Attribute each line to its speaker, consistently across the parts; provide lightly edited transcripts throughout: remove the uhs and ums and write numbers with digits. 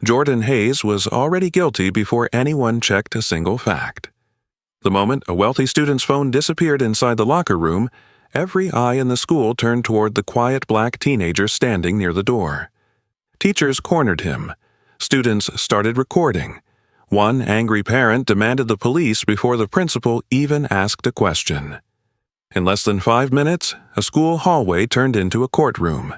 Speaker 1: Jordan Hayes was already guilty before anyone checked a single fact. The moment a wealthy student's phone disappeared inside the locker room, every eye in the school turned toward the quiet black teenager standing near the door. Teachers cornered him. Students started recording. One angry parent demanded the police before the principal even asked a question. In less than 5 minutes, a school hallway turned into a courtroom.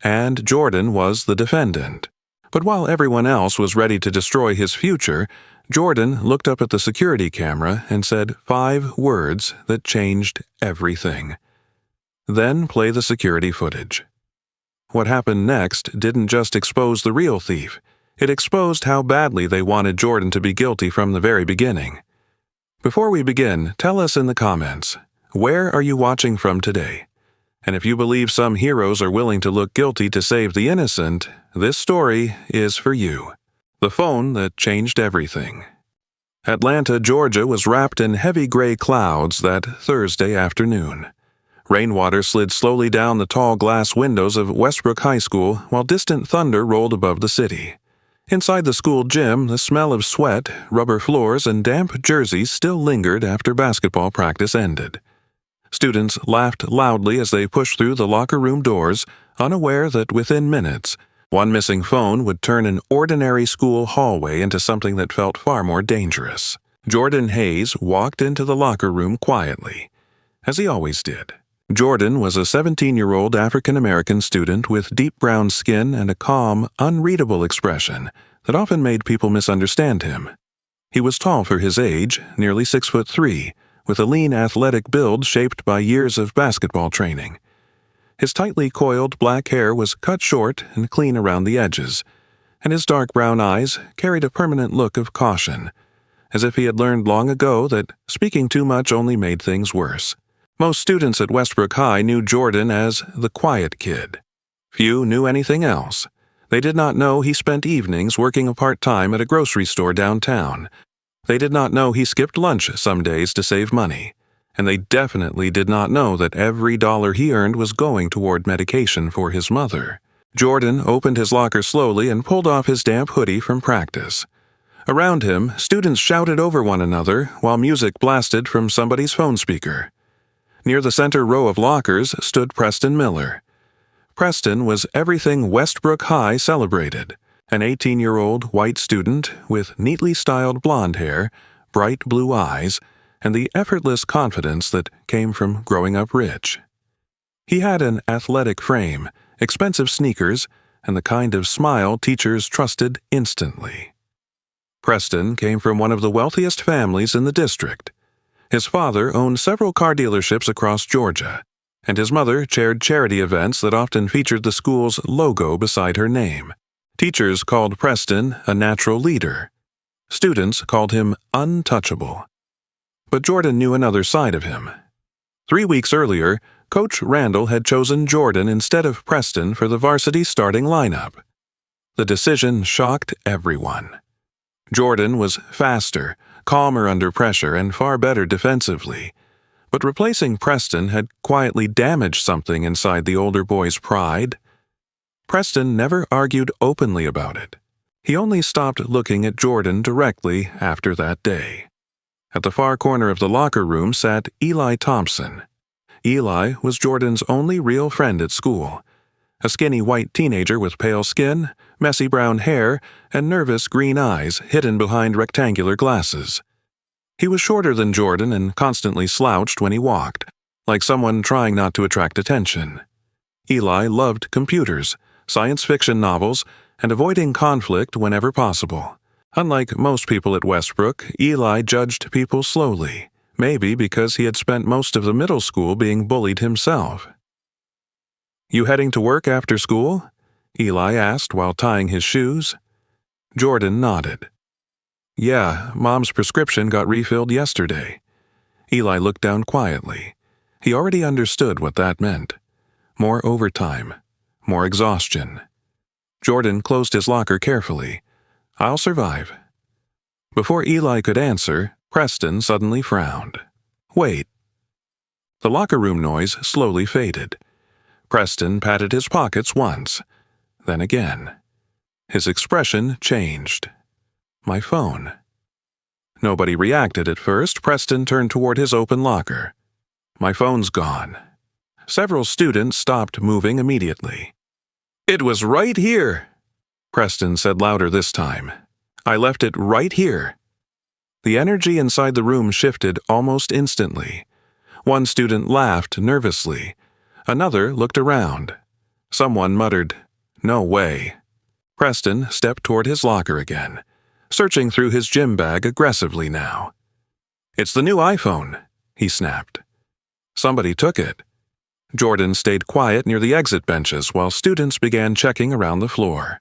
Speaker 1: And Jordan was the defendant. But while everyone else was ready to destroy his future, Jordan looked up at the security camera and said 5 words that changed everything. Then play the security footage. What happened next didn't just expose the real thief. It exposed how badly they wanted Jordan to be guilty from the very beginning. Before we begin, tell us in the comments, where are you watching from today? And if you believe some heroes are willing to look guilty to save the innocent, this story is for you. The phone that changed everything. Atlanta, Georgia was wrapped in heavy gray clouds that Thursday afternoon. Rainwater slid slowly down the tall glass windows of Westbrook High School while distant thunder rolled above the city. Inside the school gym, the smell of sweat, rubber floors, and damp jerseys still lingered after basketball practice ended. Students laughed loudly as they pushed through the locker room doors, unaware that within minutes, one missing phone would turn an ordinary school hallway into something that felt far more dangerous. Jordan Hayes walked into the locker room quietly, as he always did. Jordan was a 17-year-old African-American student with deep brown skin and a calm, unreadable expression that often made people misunderstand him. He was tall for his age, nearly 6'3", with a lean athletic build shaped by years of basketball training. His tightly coiled black hair was cut short and clean around the edges, and his dark brown eyes carried a permanent look of caution, as if he had learned long ago that speaking too much only made things worse. Most students at Westbrook High knew Jordan as the quiet kid. Few knew anything else. They did not know he spent evenings working part-time at a grocery store downtown. They did not know he skipped lunch some days to save money. And they definitely did not know that every dollar he earned was going toward medication for his mother. Jordan opened his locker slowly and pulled off his damp hoodie from practice. Around him, students shouted over one another while music blasted from somebody's phone speaker. Near the center row of lockers stood Preston Miller. Preston was everything Westbrook High celebrated, an 18-year-old white student with neatly styled blonde hair, bright blue eyes, and the effortless confidence that came from growing up rich. He had an athletic frame, expensive sneakers, and the kind of smile teachers trusted instantly. Preston came from one of the wealthiest families in the district. His father owned several car dealerships across Georgia, and his mother chaired charity events that often featured the school's logo beside her name. Teachers called Preston a natural leader. Students called him untouchable. But Jordan knew another side of him. 3 weeks earlier, Coach Randall had chosen Jordan instead of Preston for the varsity starting lineup. The decision shocked everyone. Jordan was faster, calmer under pressure, and far better defensively. But replacing Preston had quietly damaged something inside the older boy's pride. Preston never argued openly about it. He only stopped looking at Jordan directly after that day. At the far corner of the locker room sat Eli Thompson. Eli was Jordan's only real friend at school, a skinny white teenager with pale skin, messy brown hair, and nervous green eyes hidden behind rectangular glasses. He was shorter than Jordan and constantly slouched when he walked, like someone trying not to attract attention. Eli loved computers, science fiction novels, and avoiding conflict whenever possible. Unlike most people at Westbrook, Eli judged people slowly, maybe because he had spent most of the middle school being bullied himself. "You heading to work after school?" Eli asked while tying his shoes. Jordan nodded. "Yeah, Mom's prescription got refilled yesterday." Eli looked down quietly. He already understood what that meant. More overtime. More exhaustion. Jordan closed his locker carefully. "I'll survive." Before Eli could answer, Preston suddenly frowned. "Wait." The locker room noise slowly faded. Preston patted his pockets once, then again. His expression changed. My phone. Nobody reacted at first. Preston turned toward his open locker. My phone's gone. Several students stopped moving immediately. It was right here, Preston said louder this time. I left it right here. The energy inside the room shifted almost instantly. One student laughed nervously. Another looked around. Someone muttered, "No way." Preston stepped toward his locker again, searching through his gym bag aggressively now. "It's the new iPhone," he snapped. Somebody took it. Jordan stayed quiet near the exit benches while students began checking around the floor.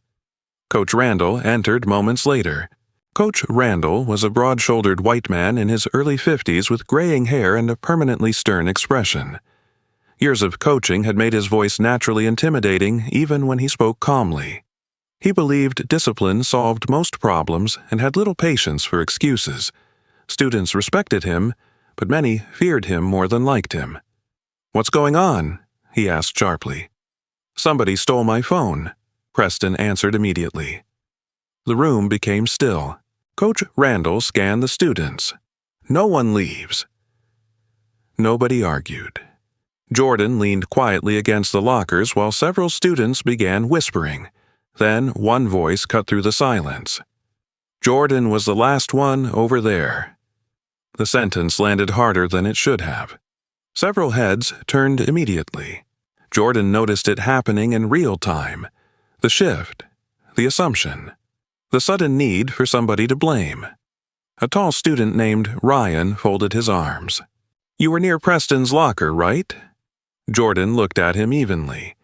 Speaker 1: Coach Randall entered moments later. Coach Randall was a broad-shouldered white man in his early 50s with graying hair and a permanently stern expression. Years of coaching had made his voice naturally intimidating even when he spoke calmly. He believed discipline solved most problems and had little patience for excuses. Students respected him, but many feared him more than liked him. "What's going on?" he asked sharply. "Somebody stole my phone," Preston answered immediately. The room became still. Coach Randall scanned the students. "No one leaves." Nobody argued. Jordan leaned quietly against the lockers while several students began whispering. Then one voice cut through the silence. "Jordan was the last one over there." The sentence landed harder than it should have. Several heads turned immediately. Jordan noticed it happening in real time. The shift, the assumption, the sudden need for somebody to blame. A tall student named Ryan folded his arms. "You were near Preston's locker, right?" Jordan looked at him evenly.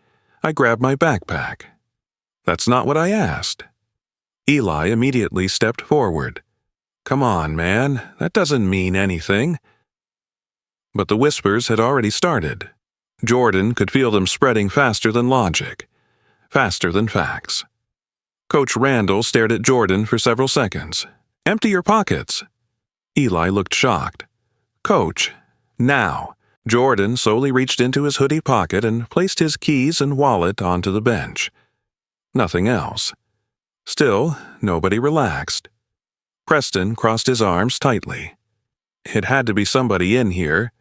Speaker 1: "I grabbed my backpack." "That's not what I asked." Eli immediately stepped forward. "Come on, man, that doesn't mean anything." But the whispers had already started. Jordan could feel them spreading faster than logic, faster than facts. Coach Randall stared at Jordan for several seconds. "Empty your pockets." Eli looked shocked. "Coach, now." Jordan slowly reached into his hoodie pocket and placed his keys and wallet onto the bench. Nothing else. Still, nobody relaxed. Preston crossed his arms tightly. It had to be somebody in here.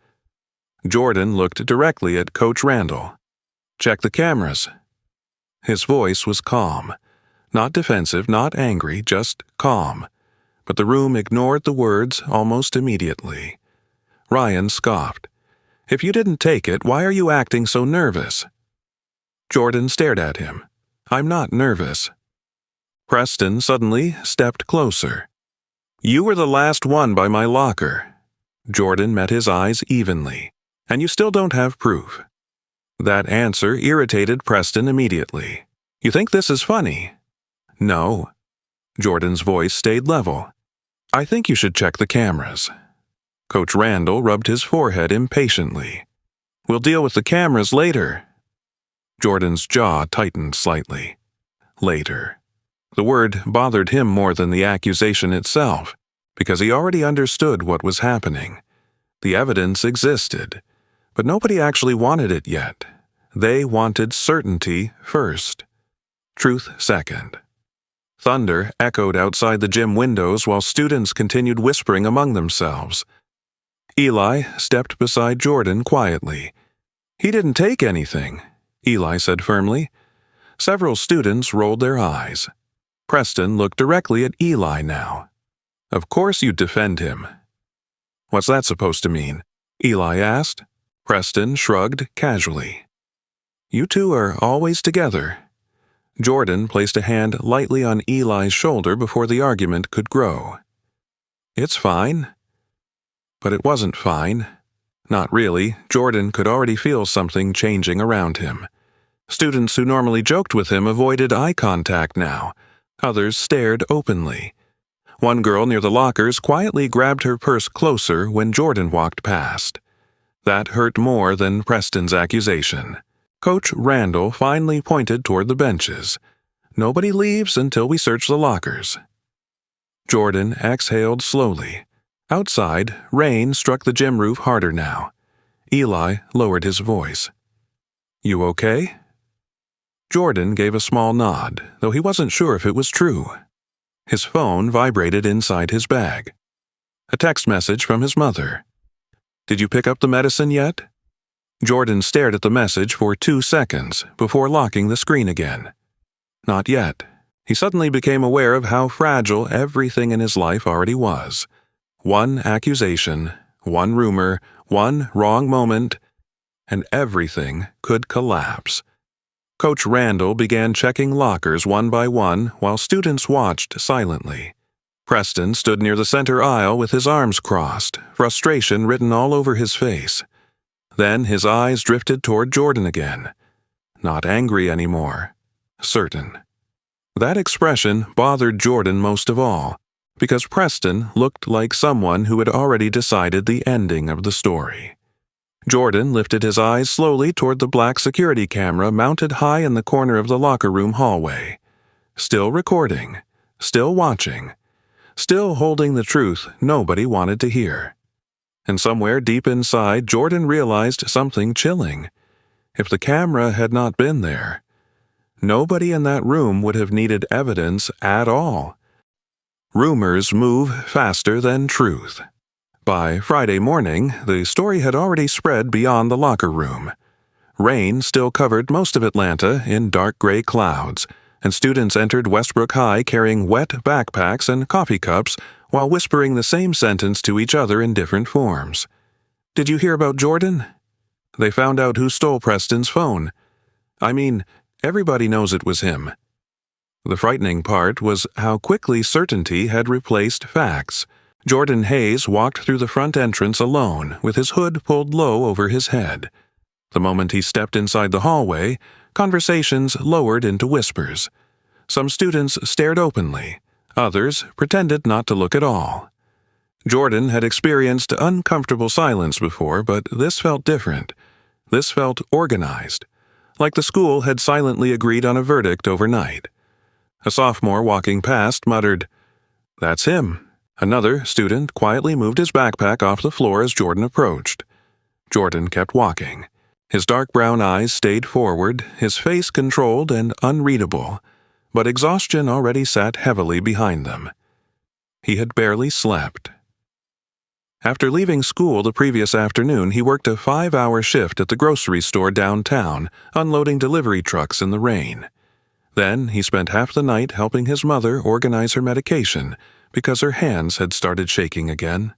Speaker 1: Jordan looked directly at Coach Randall. "Check the cameras." His voice was calm. Not defensive, not angry, just calm. But the room ignored the words almost immediately. Ryan scoffed. "If you didn't take it, why are you acting so nervous?" Jordan stared at him. "I'm not nervous." Preston suddenly stepped closer. "You were the last one by my locker." Jordan met his eyes evenly. "And you still don't have proof." That answer irritated Preston immediately. "You think this is funny?" "No." Jordan's voice stayed level. "I think you should check the cameras." Coach Randall rubbed his forehead impatiently. "We'll deal with the cameras later." Jordan's jaw tightened slightly. Later. The word bothered him more than the accusation itself, because he already understood what was happening. The evidence existed, but nobody actually wanted it yet. They wanted certainty first. Truth second. Thunder echoed outside the gym windows while students continued whispering among themselves. Eli stepped beside Jordan quietly. "He didn't take anything," Eli said firmly. Several students rolled their eyes. Preston looked directly at Eli now. "Of course you'd defend him." "What's that supposed to mean?" Eli asked. Preston shrugged casually. "You two are always together." Jordan placed a hand lightly on Eli's shoulder before the argument could grow. "It's fine." But it wasn't fine. Not really. Jordan could already feel something changing around him. Students who normally joked with him avoided eye contact now. Others stared openly. One girl near the lockers quietly grabbed her purse closer when Jordan walked past. That hurt more than Preston's accusation. Coach Randall finally pointed toward the benches. "Nobody leaves until we search the lockers." Jordan exhaled slowly. Outside, rain struck the gym roof harder now. Eli lowered his voice. "You okay?" Jordan gave a small nod, though he wasn't sure if it was true. His phone vibrated inside his bag. A text message from his mother. "Did you pick up the medicine yet?" Jordan stared at the message for 2 seconds before locking the screen again. Not yet. He suddenly became aware of how fragile everything in his life already was. One accusation, one rumor, one wrong moment, and everything could collapse. Coach Randall began checking lockers one by one while students watched silently. Preston stood near the center aisle with his arms crossed, frustration written all over his face. Then his eyes drifted toward Jordan again. Not angry anymore. Certain. That expression bothered Jordan most of all, because Preston looked like someone who had already decided the ending of the story. Jordan lifted his eyes slowly toward the black security camera mounted high in the corner of the locker room hallway. Still recording, still watching, still holding the truth nobody wanted to hear. And somewhere deep inside, Jordan realized something chilling. If the camera had not been there, nobody in that room would have needed evidence at all. Rumors move faster than truth. By Friday morning, the story had already spread beyond the locker room. Rain still covered most of Atlanta in dark gray clouds, and students entered Westbrook High carrying wet backpacks and coffee cups while whispering the same sentence to each other in different forms. "Did you hear about Jordan?" They found out who stole Preston's phone. I mean, everybody knows it was him. The frightening part was how quickly certainty had replaced facts. Jordan Hayes walked through the front entrance alone, with his hood pulled low over his head. The moment he stepped inside the hallway, conversations lowered into whispers. Some students stared openly. Others pretended not to look at all. Jordan had experienced uncomfortable silence before, but this felt different. This felt organized, like the school had silently agreed on a verdict overnight. A sophomore walking past muttered, "That's him." Another student quietly moved his backpack off the floor as Jordan approached. Jordan kept walking. His dark brown eyes stayed forward, his face controlled and unreadable, but exhaustion already sat heavily behind them. He had barely slept. After leaving school the previous afternoon, he worked a 5-hour shift at the grocery store downtown, unloading delivery trucks in the rain. Then he spent half the night helping his mother organize her medication, because her hands had started shaking again.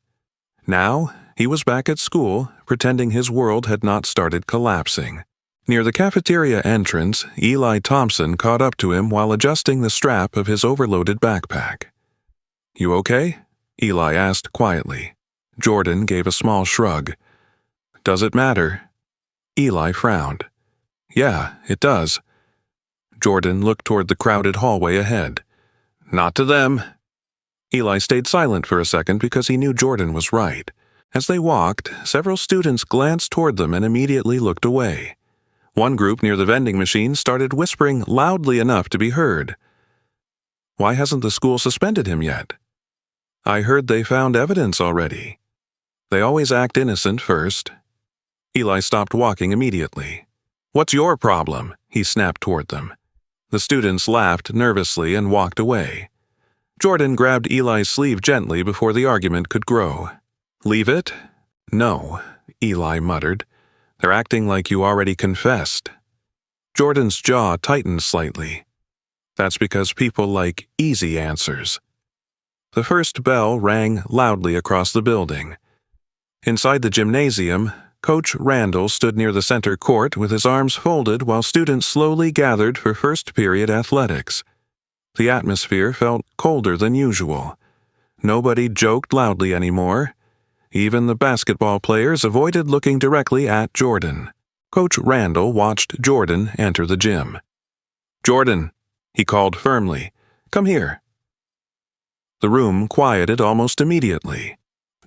Speaker 1: Now, he was back at school, pretending his world had not started collapsing. Near the cafeteria entrance, Eli Thompson caught up to him while adjusting the strap of his overloaded backpack. "You okay?" Eli asked quietly. Jordan gave a small shrug. "Does it matter?" Eli frowned. "Yeah, it does." Jordan looked toward the crowded hallway ahead. "Not to them." Eli stayed silent for a second because he knew Jordan was right. As they walked, several students glanced toward them and immediately looked away. One group near the vending machine started whispering loudly enough to be heard. "Why hasn't the school suspended him yet?" "I heard they found evidence already." "They always act innocent first." Eli stopped walking immediately. "What's your problem?" he snapped toward them. The students laughed nervously and walked away. Jordan grabbed Eli's sleeve gently before the argument could grow. "Leave it?" "No," Eli muttered. "They're acting like you already confessed." Jordan's jaw tightened slightly. "That's because people like easy answers." The first bell rang loudly across the building. Inside the gymnasium, Coach Randall stood near the center court with his arms folded while students slowly gathered for first period athletics. The atmosphere felt colder than usual. Nobody joked loudly anymore. Even the basketball players avoided looking directly at Jordan. Coach Randall watched Jordan enter the gym. "Jordan," he called firmly, "come here." The room quieted almost immediately.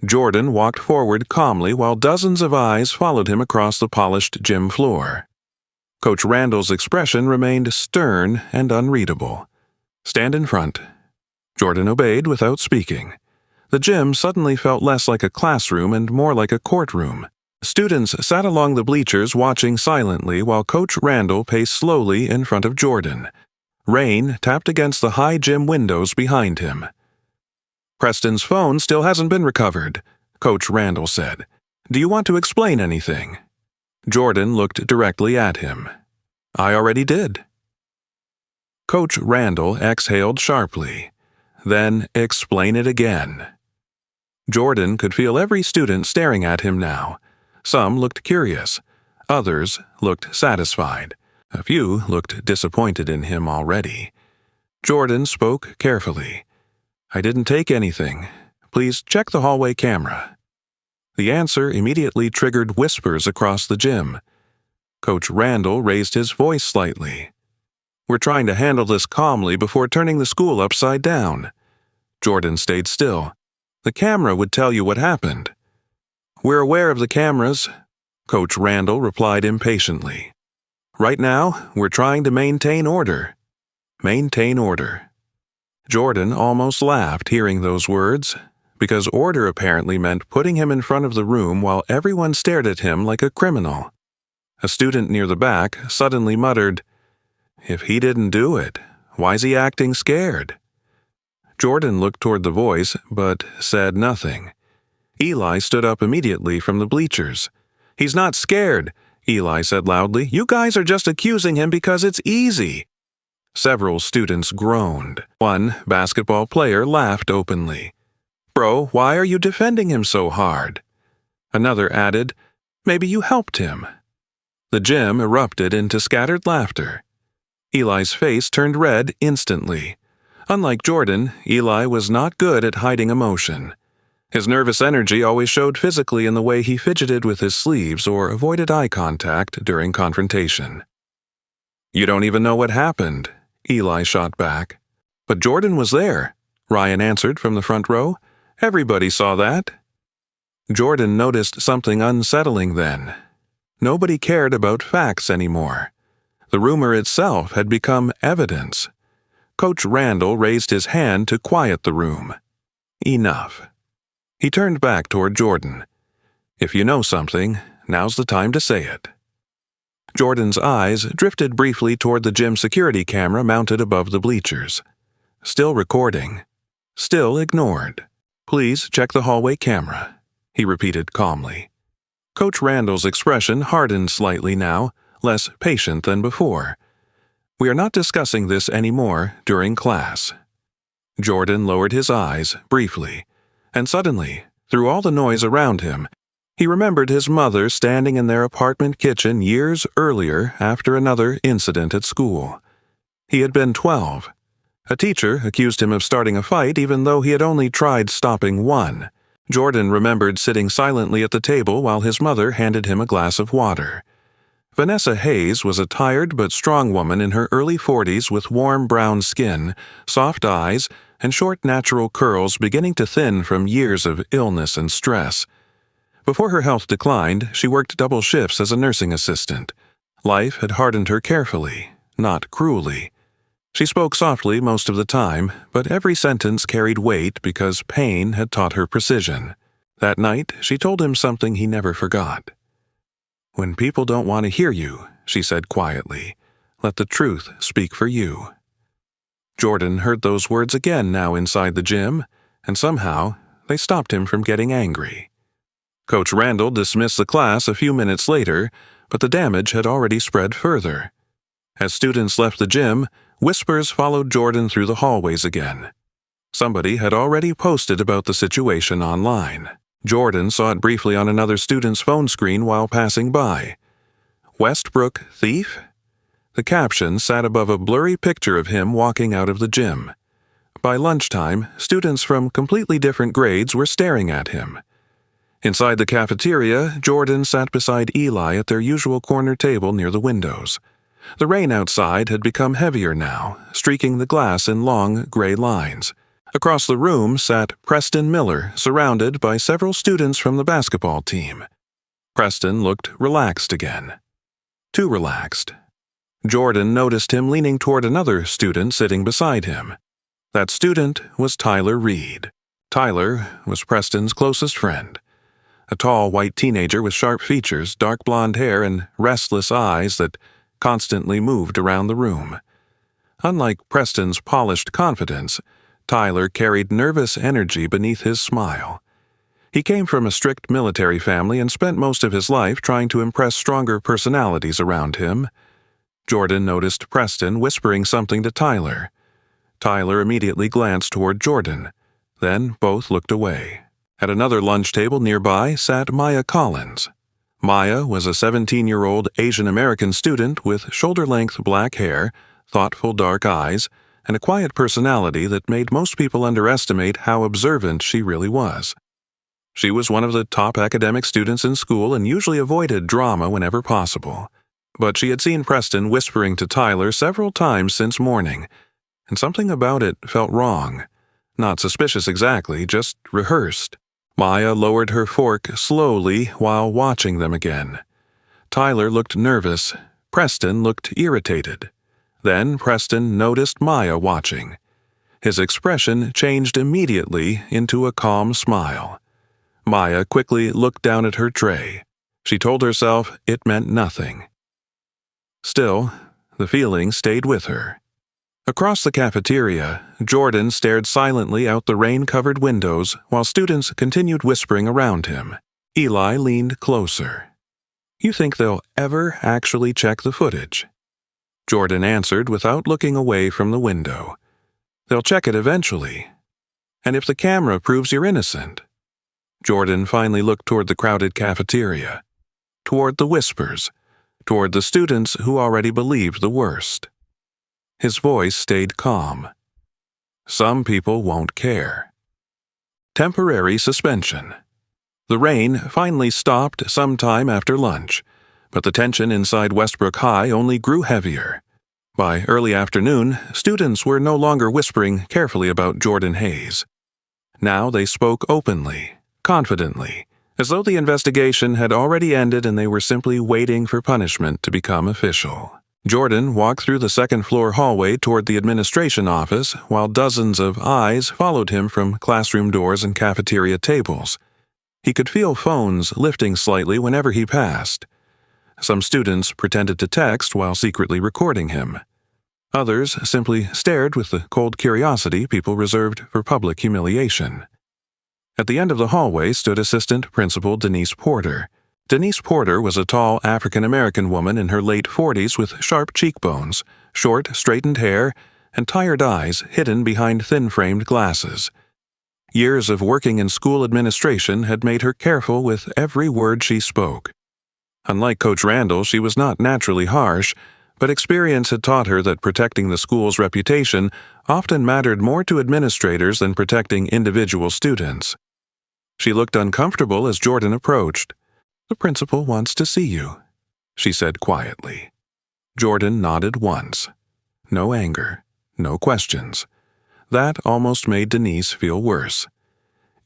Speaker 1: Jordan walked forward calmly while dozens of eyes followed him across the polished gym floor. Coach Randall's expression remained stern and unreadable. "Stand in front." Jordan obeyed without speaking. The gym suddenly felt less like a classroom and more like a courtroom. Students sat along the bleachers watching silently while Coach Randall paced slowly in front of Jordan. Rain tapped against the high gym windows behind him. "Preston's phone still hasn't been recovered," Coach Randall said. "Do you want to explain anything?" Jordan looked directly at him. "I already did." Coach Randall exhaled sharply. "Then explain it again." Jordan could feel every student staring at him now. Some looked curious. Others looked satisfied. A few looked disappointed in him already. Jordan spoke carefully. "I didn't take anything. Please check the hallway camera." The answer immediately triggered whispers across the gym. Coach Randall raised his voice slightly. "We're trying to handle this calmly before turning the school upside down." Jordan stayed still. "The camera would tell you what happened." "We're aware of the cameras," Coach Randall replied impatiently. "Right now, we're trying to maintain order." Maintain order. Jordan almost laughed hearing those words, because order apparently meant putting him in front of the room while everyone stared at him like a criminal. A student near the back suddenly muttered, "If he didn't do it, why's he acting scared?" Jordan looked toward the voice, but said nothing. Eli stood up immediately from the bleachers. "He's not scared," Eli said loudly. "You guys are just accusing him because it's easy." Several students groaned. One basketball player laughed openly. "Bro, why are you defending him so hard?" Another added, "Maybe you helped him." The gym erupted into scattered laughter. Eli's face turned red instantly. Unlike Jordan, Eli was not good at hiding emotion. His nervous energy always showed physically in the way he fidgeted with his sleeves or avoided eye contact during confrontation. "You don't even know what happened," Eli shot back. "But Jordan was there," Ryan answered from the front row. "Everybody saw that." Jordan noticed something unsettling then. Nobody cared about facts anymore. The rumor itself had become evidence. Coach Randall raised his hand to quiet the room. Enough. He turned back toward Jordan. "If you know something, now's the time to say it." Jordan's eyes drifted briefly toward the gym security camera mounted above the bleachers. Still recording. Still ignored. "Please check the hallway camera," he repeated calmly. Coach Randall's expression hardened slightly now, less patient than before. "We are not discussing this anymore during class." Jordan lowered his eyes briefly, and suddenly, through all the noise around him, he remembered his mother standing in their apartment kitchen years earlier after another incident at school. He had been 12. A teacher accused him of starting a fight even though he had only tried stopping one. Jordan remembered sitting silently at the table while his mother handed him a glass of water. Vanessa Hayes was a tired but strong woman in her early 40s with warm brown skin, soft eyes, and short natural curls beginning to thin from years of illness and stress. Before her health declined, she worked double shifts as a nursing assistant. Life had hardened her carefully, not cruelly. She spoke softly most of the time, but every sentence carried weight because pain had taught her precision. That night, she told him something he never forgot. "When people don't want to hear you," she said quietly, "let the truth speak for you." Jordan heard those words again now inside the gym, and somehow they stopped him from getting angry. Coach Randall dismissed the class a few minutes later, but the damage had already spread further. As students left the gym, whispers followed Jordan through the hallways again. Somebody had already posted about the situation online. Jordan saw it briefly on another student's phone screen while passing by. "Westbrook thief?" The caption sat above a blurry picture of him walking out of the gym. By lunchtime, students from completely different grades were staring at him. Inside the cafeteria, Jordan sat beside Eli at their usual corner table near the windows. The rain outside had become heavier now, streaking the glass in long, gray lines. Across the room sat Preston Miller, surrounded by several students from the basketball team. Preston looked relaxed again. Too relaxed. Jordan noticed him leaning toward another student sitting beside him. That student was Tyler Reed. Tyler was Preston's closest friend. a tall white teenager with sharp features, dark blonde hair, and restless eyes that constantly moved around the room. Unlike Preston's polished confidence, Tyler carried nervous energy beneath his smile. He came from a strict military family and spent most of his life trying to impress stronger personalities around him. Jordan noticed Preston whispering something to Tyler. Tyler immediately glanced toward Jordan. Then both looked away. At another lunch table nearby sat Maya Collins. Maya was a 17-year-old Asian American student with shoulder-length black hair, thoughtful dark eyes, and a quiet personality that made most people underestimate how observant she really was. She was one of the top academic students in school and usually avoided drama whenever possible. But she had seen Preston whispering to Tyler several times since morning, and something about it felt wrong. Not suspicious exactly, just rehearsed. Maya lowered her fork slowly while watching them again. Tyler looked nervous. Preston looked irritated. Then Preston noticed Maya watching. His expression changed immediately into a calm smile. Maya quickly looked down at her tray. She told herself it meant nothing. Still, the feeling stayed with her. Across the cafeteria, Jordan stared silently out the rain-covered windows while students continued whispering around him. Eli leaned closer. "You think they'll ever actually check the footage?" Jordan answered without looking away from the window. "They'll check it eventually. And if the camera proves you're innocent." Jordan finally looked toward the crowded cafeteria, toward the whispers, toward the students who already believed the worst. His voice stayed calm. "Some people won't care." Temporary suspension. The rain finally stopped sometime after lunch, but the tension inside Westbrook High only grew heavier. By early afternoon, students were no longer whispering carefully about Jordan Hayes. Now they spoke openly, confidently, as though the investigation had already ended and they were simply waiting for punishment to become official. Jordan walked through the second-floor hallway toward the administration office while dozens of eyes followed him from classroom doors and cafeteria tables. He could feel phones lifting slightly whenever he passed. Some students pretended to text while secretly recording him. Others simply stared with the cold curiosity people reserved for public humiliation. At the end of the hallway stood Assistant Principal Denise Porter. Denise Porter was a tall African-American woman in her late 40s with sharp cheekbones, short, straightened hair, and tired eyes hidden behind thin-framed glasses. Years of working in school administration had made her careful with every word she spoke. Unlike Coach Randall, she was not naturally harsh, but experience had taught her that protecting the school's reputation often mattered more to administrators than protecting individual students. She looked uncomfortable as Jordan approached. "The principal wants to see you," she said quietly. Jordan nodded once. No anger, no questions. That almost made Denise feel worse.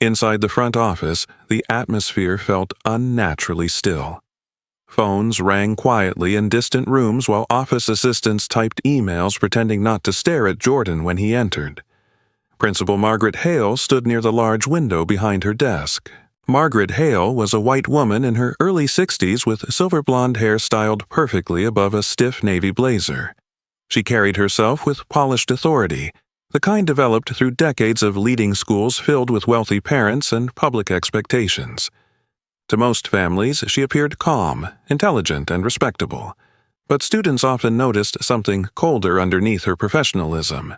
Speaker 1: Inside the front office, the atmosphere felt unnaturally still. Phones rang quietly in distant rooms while office assistants typed emails pretending not to stare at Jordan when he entered. Principal Margaret Hale stood near the large window behind her desk. Margaret Hale was a white woman in her early 60s with silver blonde hair styled perfectly above a stiff navy blazer. She carried herself with polished authority, the kind developed through decades of leading schools filled with wealthy parents and public expectations. To most families, she appeared calm, intelligent, and respectable. But students often noticed something colder underneath her professionalism.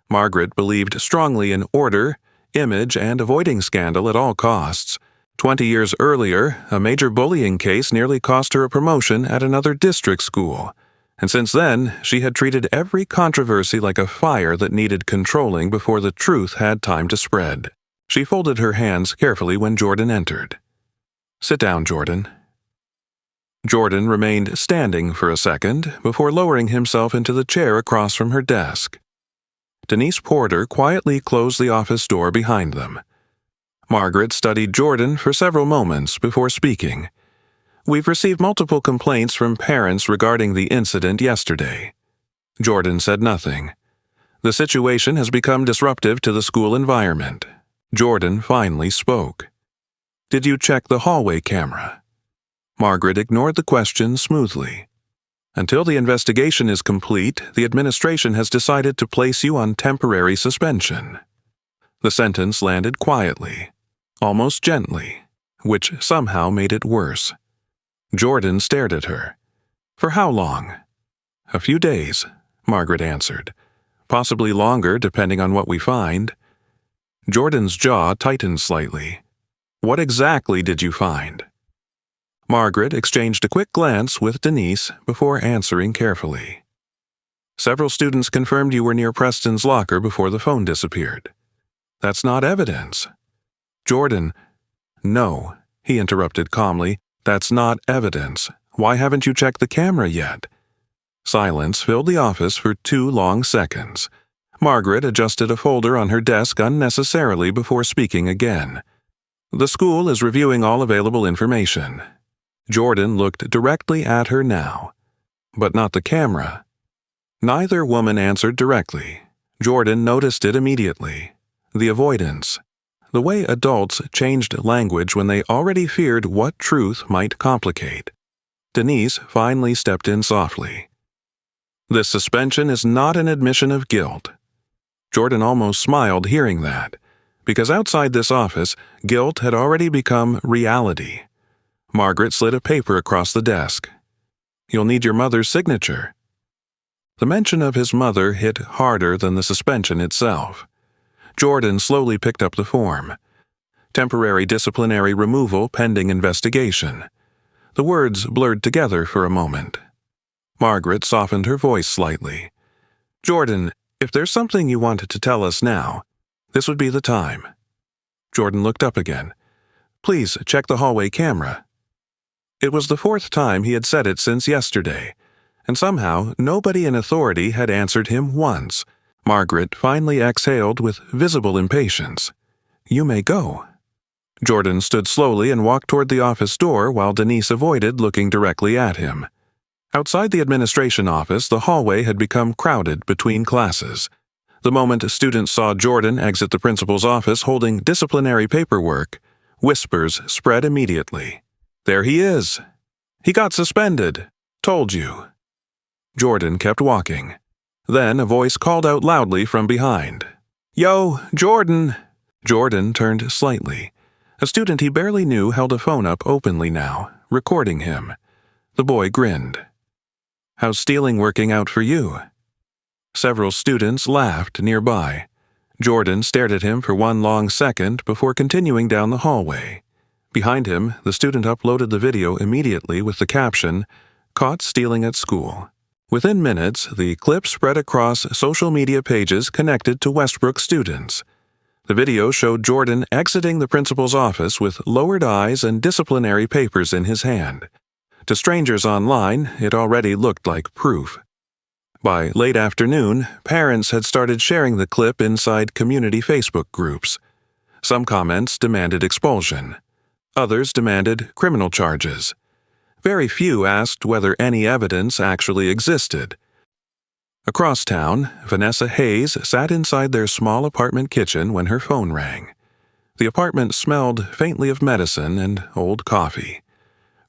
Speaker 1: Margaret believed strongly in order, image, and avoiding scandal at all costs. 20 years earlier, a major bullying case nearly cost her a promotion at another district school. And since then, she had treated every controversy like a fire that needed controlling before the truth had time to spread. She folded her hands carefully when Jordan entered. "Sit down, Jordan." Jordan remained standing for a second before lowering himself into the chair across from her desk. Denise Porter quietly closed the office door behind them. Margaret studied Jordan for several moments before speaking. "We've received multiple complaints from parents regarding the incident yesterday." Jordan said nothing. "The situation has become disruptive to the school environment." Jordan finally spoke. Did you check the hallway camera? Margaret ignored the question smoothly. Until the investigation is complete, the administration has decided to place you on temporary suspension. The sentence landed quietly, almost gently, which somehow made it worse. Jordan stared at her. For how long? A few days, Margaret answered. Possibly longer, depending on what we find. Jordan's jaw tightened slightly. What exactly did you find? Margaret exchanged a quick glance with Denise before answering carefully. Several students confirmed you were near Preston's locker before the phone disappeared. That's not evidence. Jordan, no, he interrupted calmly. That's not evidence. Why haven't you checked the camera yet? Silence filled the office for 2 long seconds. Margaret adjusted a folder on her desk unnecessarily before speaking again. The school is reviewing all available information. Jordan looked directly at her now, but not the camera. Neither woman answered directly. Jordan noticed it immediately. The avoidance. The way adults changed language when they already feared what truth might complicate. Denise finally stepped in softly. This suspension is not an admission of guilt. Jordan almost smiled hearing that, because outside this office, guilt had already become reality. Margaret slid a paper across the desk. You'll need your mother's signature. The mention of his mother hit harder than the suspension itself. Jordan slowly picked up the form. Temporary disciplinary removal pending investigation. The words blurred together for a moment. Margaret softened her voice slightly. Jordan, if there's something you wanted to tell us now, this would be the time. Jordan looked up again. Please check the hallway camera. It was the 4th time he had said it since yesterday, and somehow nobody in authority had answered him once. Margaret finally exhaled with visible impatience. You may go. Jordan stood slowly and walked toward the office door while Denise avoided looking directly at him. Outside the administration office, the hallway had become crowded between classes. The moment students saw Jordan exit the principal's office holding disciplinary paperwork, whispers spread immediately. There he is. He got suspended. Told you. Jordan kept walking. Then a voice called out loudly from behind. Yo, Jordan! Jordan turned slightly. A student he barely knew held a phone up openly now, recording him. The boy grinned. How's stealing working out for you? Several students laughed nearby. Jordan stared at him for 1 long second before continuing down the hallway. Behind him, the student uploaded the video immediately with the caption, Caught Stealing at School. Within minutes, the clip spread across social media pages connected to Westbrook students. The video showed Jordan exiting the principal's office with lowered eyes and disciplinary papers in his hand. To strangers online, it already looked like proof. By late afternoon, parents had started sharing the clip inside community Facebook groups. Some comments demanded expulsion. Others demanded criminal charges. Very few asked whether any evidence actually existed. Across town, Vanessa Hayes sat inside their small apartment kitchen when her phone rang. The apartment smelled faintly of medicine and old coffee.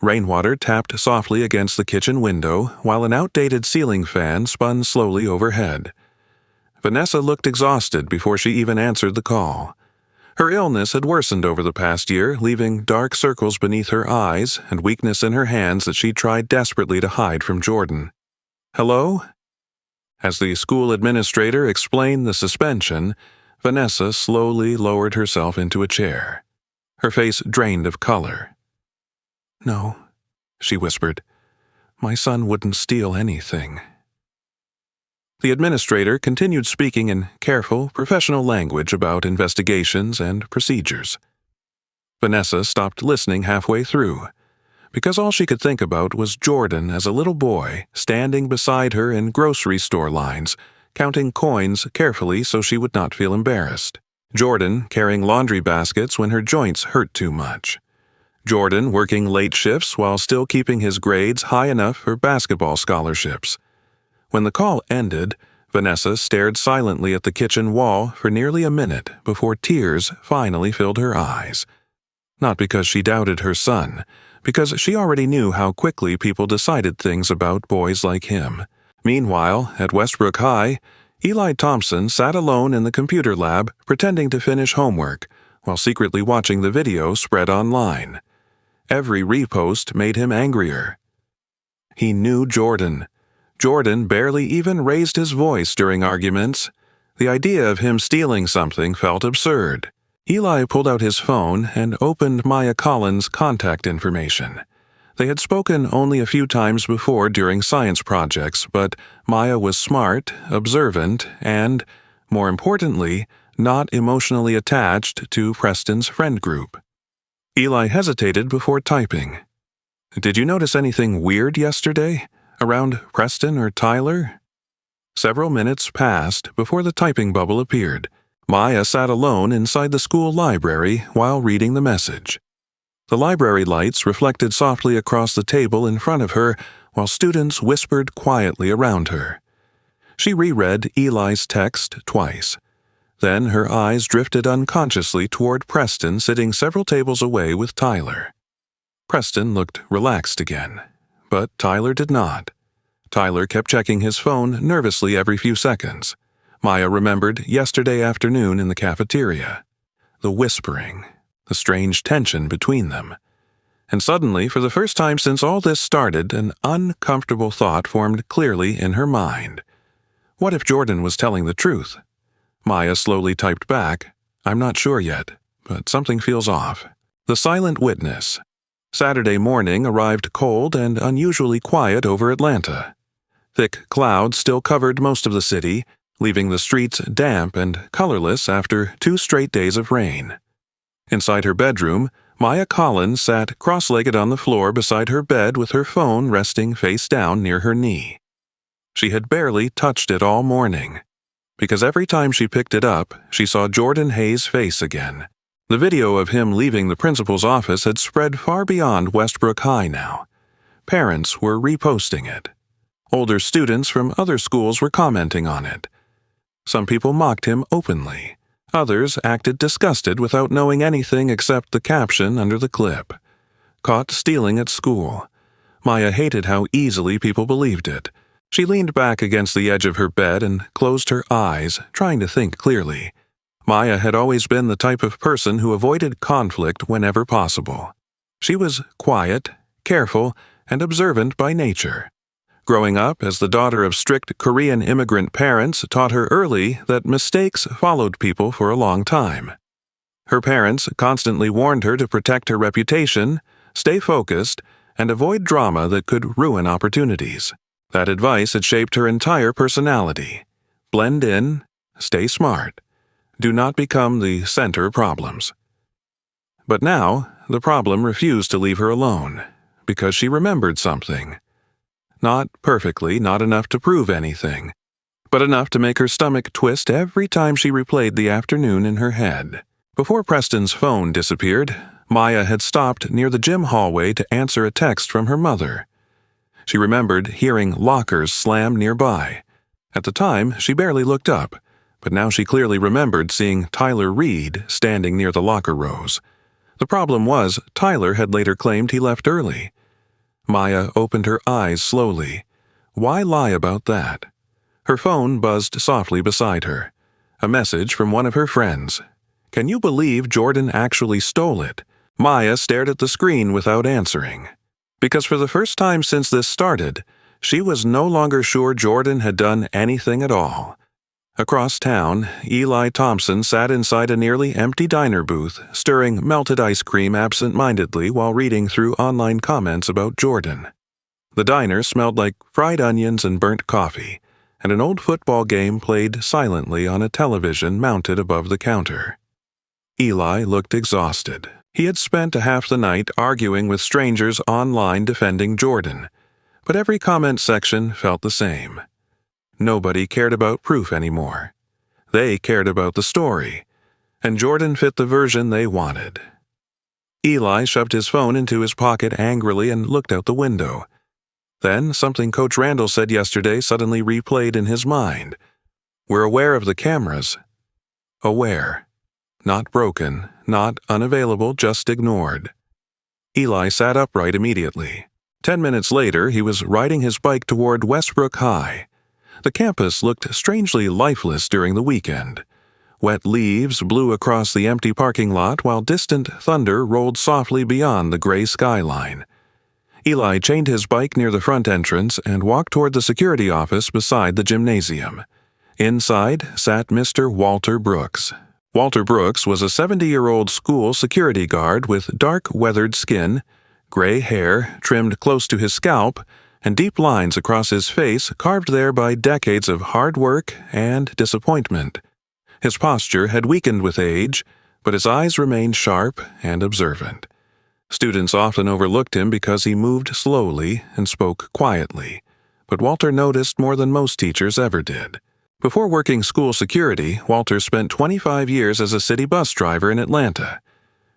Speaker 1: Rainwater tapped softly against the kitchen window while an outdated ceiling fan spun slowly overhead. Vanessa looked exhausted before she even answered the call. Her illness had worsened over the past year, leaving dark circles beneath her eyes and weakness in her hands that she tried desperately to hide from Jordan. Hello? As the school administrator explained the suspension, Vanessa slowly lowered herself into a chair. Her face drained of color. No, she whispered. My son wouldn't steal anything. The administrator continued speaking in careful, professional language about investigations and procedures. Vanessa stopped listening halfway through, because all she could think about was Jordan as a little boy standing beside her in grocery store lines, counting coins carefully so she would not feel embarrassed. Jordan carrying laundry baskets when her joints hurt too much. Jordan working late shifts while still keeping his grades high enough for basketball scholarships. When the call ended, Vanessa stared silently at the kitchen wall for nearly a minute before tears finally filled her eyes. Not because she doubted her son, because she already knew how quickly people decided things about boys like him. Meanwhile, at Westbrook High, Eli Thompson sat alone in the computer lab pretending to finish homework while secretly watching the video spread online. Every repost made him angrier. He knew Jordan. Jordan barely even raised his voice during arguments. The idea of him stealing something felt absurd. Eli pulled out his phone and opened Maya Collins' contact information. They had spoken only a few times before during science projects, but Maya was smart, observant, and, more importantly, not emotionally attached to Preston's friend group. Eli hesitated before typing. "Did you notice anything weird yesterday? Around Preston or Tyler?" Several minutes passed before the typing bubble appeared. Maya sat alone inside the school library while reading the message. The library lights reflected softly across the table in front of her while students whispered quietly around her. She reread Eli's text twice. Then her eyes drifted unconsciously toward Preston sitting several tables away with Tyler. Preston looked relaxed again, but Tyler did not. Tyler kept checking his phone nervously every few seconds. Maya remembered yesterday afternoon in the cafeteria. The whispering, the strange tension between them. And suddenly, for the first time since all this started, an uncomfortable thought formed clearly in her mind. What if Jordan was telling the truth? Maya slowly typed back, "I'm not sure yet, but something feels off." The silent witness. Saturday morning arrived cold and unusually quiet over Atlanta. Thick clouds still covered most of the city, leaving the streets damp and colorless after 2 straight days of rain. Inside her bedroom, Maya Collins sat cross-legged on the floor beside her bed with her phone resting face down near her knee. She had barely touched it all morning, because every time she picked it up, she saw Jordan Hayes' face again. The video of him leaving the principal's office had spread far beyond Westbrook High now. Parents were reposting it. Older students from other schools were commenting on it. Some people mocked him openly. Others acted disgusted without knowing anything except the caption under the clip. Caught stealing at school. Maya hated how easily people believed it. She leaned back against the edge of her bed and closed her eyes, trying to think clearly. Maya had always been the type of person who avoided conflict whenever possible. She was quiet, careful, and observant by nature. Growing up as the daughter of strict Korean immigrant parents taught her early that mistakes followed people for a long time. Her parents constantly warned her to protect her reputation, stay focused, and avoid drama that could ruin opportunities. That advice had shaped her entire personality. Blend in, stay smart. Do not become the center of problems. But now, the problem refused to leave her alone, because she remembered something. Not perfectly, not enough to prove anything, but enough to make her stomach twist every time she replayed the afternoon in her head. Before Preston's phone disappeared, Maya had stopped near the gym hallway to answer a text from her mother. She remembered hearing lockers slam nearby. At the time, she barely looked up, but now she clearly remembered seeing Tyler Reed standing near the locker rows. The problem was, Tyler had later claimed he left early. Maya opened her eyes slowly. Why lie about that? Her phone buzzed softly beside her. A message from one of her friends. Can you believe Jordan actually stole it? Maya stared at the screen without answering. Because for the first time since this started, she was no longer sure Jordan had done anything at all. Across town, Eli Thompson sat inside a nearly empty diner booth, stirring melted ice cream absent-mindedly while reading through online comments about Jordan. The diner smelled like fried onions and burnt coffee, and an old football game played silently on a television mounted above the counter. Eli looked exhausted. He had spent half the night arguing with strangers online defending Jordan, but every comment section felt the same. Nobody cared about proof anymore. They cared about the story, and Jordan fit the version they wanted. Eli shoved his phone into his pocket angrily and looked out the window. Then something Coach Randall said yesterday suddenly replayed in his mind. We're aware of the cameras. Aware. Not broken, not unavailable, just ignored. Eli sat upright immediately. 10 minutes later, he was riding his bike toward Westbrook High. The campus looked strangely lifeless during the weekend. Wet leaves blew across the empty parking lot while distant thunder rolled softly beyond the gray skyline. Eli chained his bike near the front entrance and walked toward the security office beside the gymnasium. Inside sat Mr. Walter Brooks. Walter Brooks was a 70-year-old school security guard with dark, weathered skin, gray hair trimmed close to his scalp, and deep lines across his face carved there by decades of hard work and disappointment. His posture had weakened with age, but his eyes remained sharp and observant. Students often overlooked him because he moved slowly and spoke quietly, but Walter noticed more than most teachers ever did. Before working school security, Walter spent 25 years as a city bus driver in Atlanta.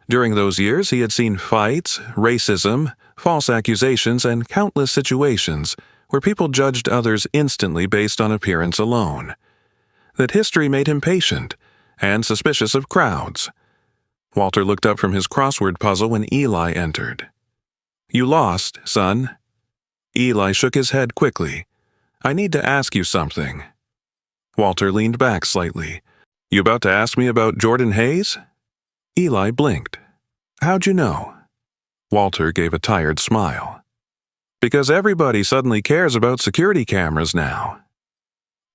Speaker 1: During those years, he had seen fights, racism, false accusations, and countless situations where people judged others instantly based on appearance alone. That history made him patient and suspicious of crowds. Walter looked up from his crossword puzzle when Eli entered. "You lost, son." Eli shook his head quickly. "I need to ask you something." Walter leaned back slightly. "You about to ask me about Jordan Hayes?" Eli blinked. "How'd you know?" Walter gave a tired smile. "Because everybody suddenly cares about security cameras now."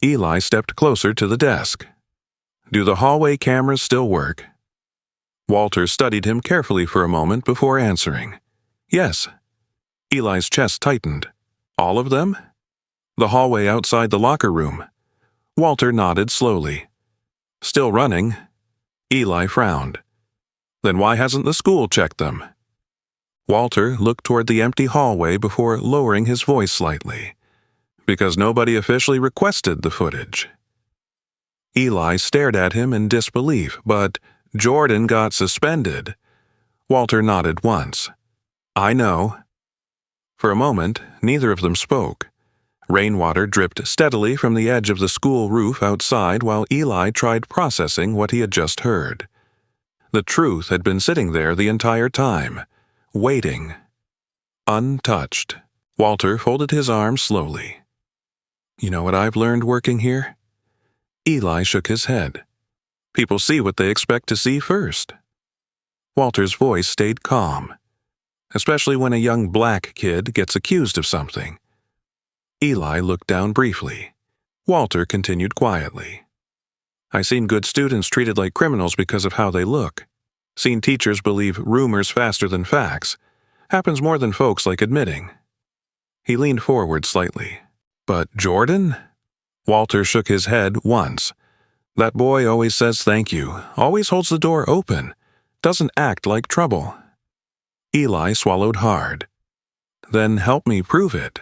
Speaker 1: Eli stepped closer to the desk. "Do the hallway cameras still work?" Walter studied him carefully for a moment before answering. "Yes." Eli's chest tightened. "All of them?" "The hallway outside the locker room." Walter nodded slowly. "Still running?" Eli frowned. "Then why hasn't the school checked them?" Walter looked toward the empty hallway before lowering his voice slightly. "Because nobody officially requested the footage." Eli stared at him in disbelief, but Jordan got suspended. Walter nodded once. "I know." For a moment, neither of them spoke. Rainwater dripped steadily from the edge of the school roof outside while Eli tried processing what he had just heard. The truth had been sitting there the entire time, waiting. Untouched. Walter folded his arms slowly. "You know what I've learned working here?" Eli shook his head. "People see what they expect to see first." Walter's voice stayed calm, especially when a young black kid gets accused of something. Eli looked down briefly. Walter continued quietly. "I seen good students treated like criminals because of how they look. Seen teachers believe rumors faster than facts. Happens more than folks like admitting." He leaned forward slightly. "But Jordan?" Walter shook his head once. "That boy always says thank you, always holds the door open, doesn't act like trouble." Eli swallowed hard. "Then help me prove it."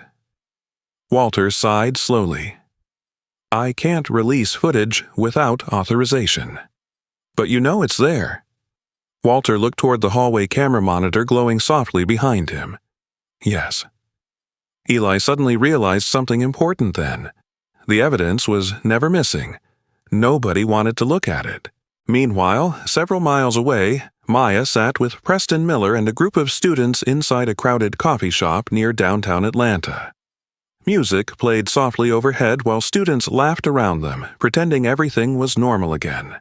Speaker 1: Walter sighed slowly. "I can't release footage without authorization." "But you know it's there." Walter looked toward the hallway camera monitor glowing softly behind him. "Yes." Eli suddenly realized something important then. The evidence was never missing. Nobody wanted to look at it. Meanwhile, several miles away, Maya sat with Preston Miller and a group of students inside a crowded coffee shop near downtown Atlanta. Music played softly overhead while students laughed around them, pretending everything was normal again.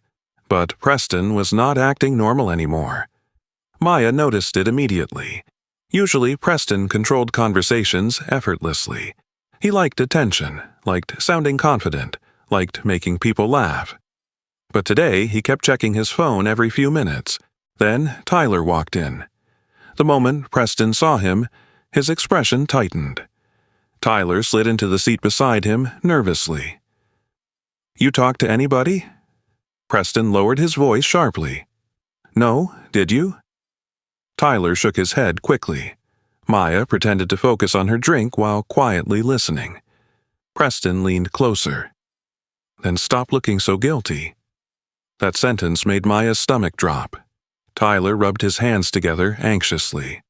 Speaker 1: But Preston was not acting normal anymore. Maya noticed it immediately. Usually, Preston controlled conversations effortlessly. He liked attention, liked sounding confident, liked making people laugh. But today, he kept checking his phone every few minutes. Then Tyler walked in. The moment Preston saw him, his expression tightened. Tyler slid into the seat beside him nervously. "You talk to anybody?" Preston lowered his voice sharply. "No, did you?" Tyler shook his head quickly. Maya pretended to focus on her drink while quietly listening. Preston leaned closer. "Then stop looking so guilty." That sentence made Maya's stomach drop. Tyler rubbed his hands together anxiously.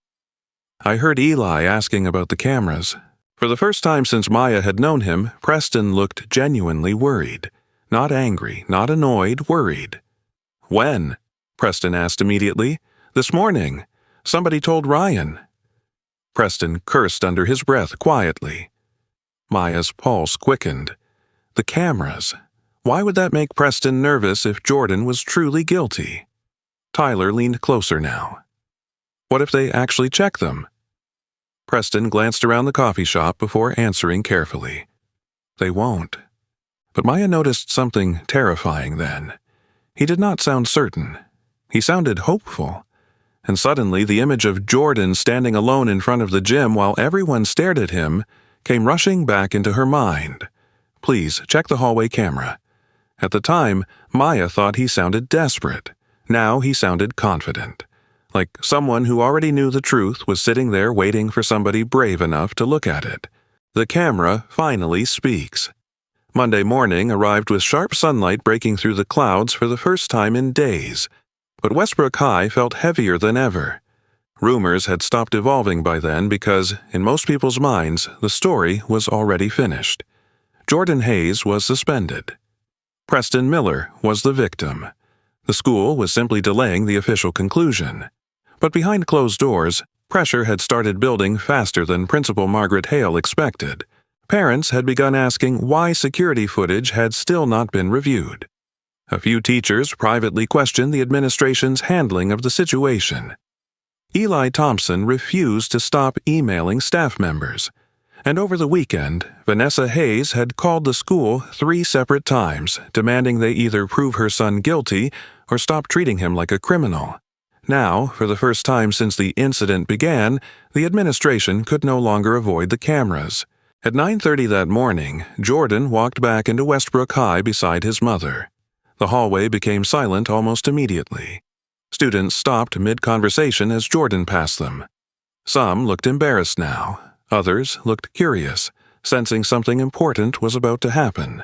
Speaker 1: "I heard Eli asking about the cameras." For the first time since Maya had known him, Preston looked genuinely worried. Not angry, not annoyed, worried. "When?" Preston asked immediately. "This morning. Somebody told Ryan." Preston cursed under his breath quietly. Maya's pulse quickened. The cameras. Why would that make Preston nervous if Jordan was truly guilty? Tyler leaned closer now. What if they actually check them? Preston glanced around the coffee shop before answering carefully. They won't. But Maya noticed something terrifying then. He did not sound certain. He sounded hopeful. And suddenly the image of Jordan standing alone in front of the gym while everyone stared at him came rushing back into her mind. "Please, check the hallway camera." At the time, Maya thought he sounded desperate. Now he sounded confident. Like someone who already knew the truth was sitting there waiting for somebody brave enough to look at it. The camera finally speaks. Monday morning arrived with sharp sunlight breaking through the clouds for the first time in days. But Westbrook High felt heavier than ever. Rumors had stopped evolving by then because, in most people's minds, the story was already finished. Jordan Hayes was suspended. Preston Miller was the victim. The school was simply delaying the official conclusion. But behind closed doors, pressure had started building faster than Principal Margaret Hale expected. Parents had begun asking why security footage had still not been reviewed. A few teachers privately questioned the administration's handling of the situation. Eli Thompson refused to stop emailing staff members. And over the weekend, Vanessa Hayes had called the school 3 separate times, demanding they either prove her son guilty or stop treating him like a criminal. Now, for the first time since the incident began, the administration could no longer avoid the cameras. At 9:30 that morning, Jordan walked back into Westbrook High beside his mother. The hallway became silent almost immediately. Students stopped mid-conversation as Jordan passed them. Some looked embarrassed now. Others looked curious, sensing something important was about to happen.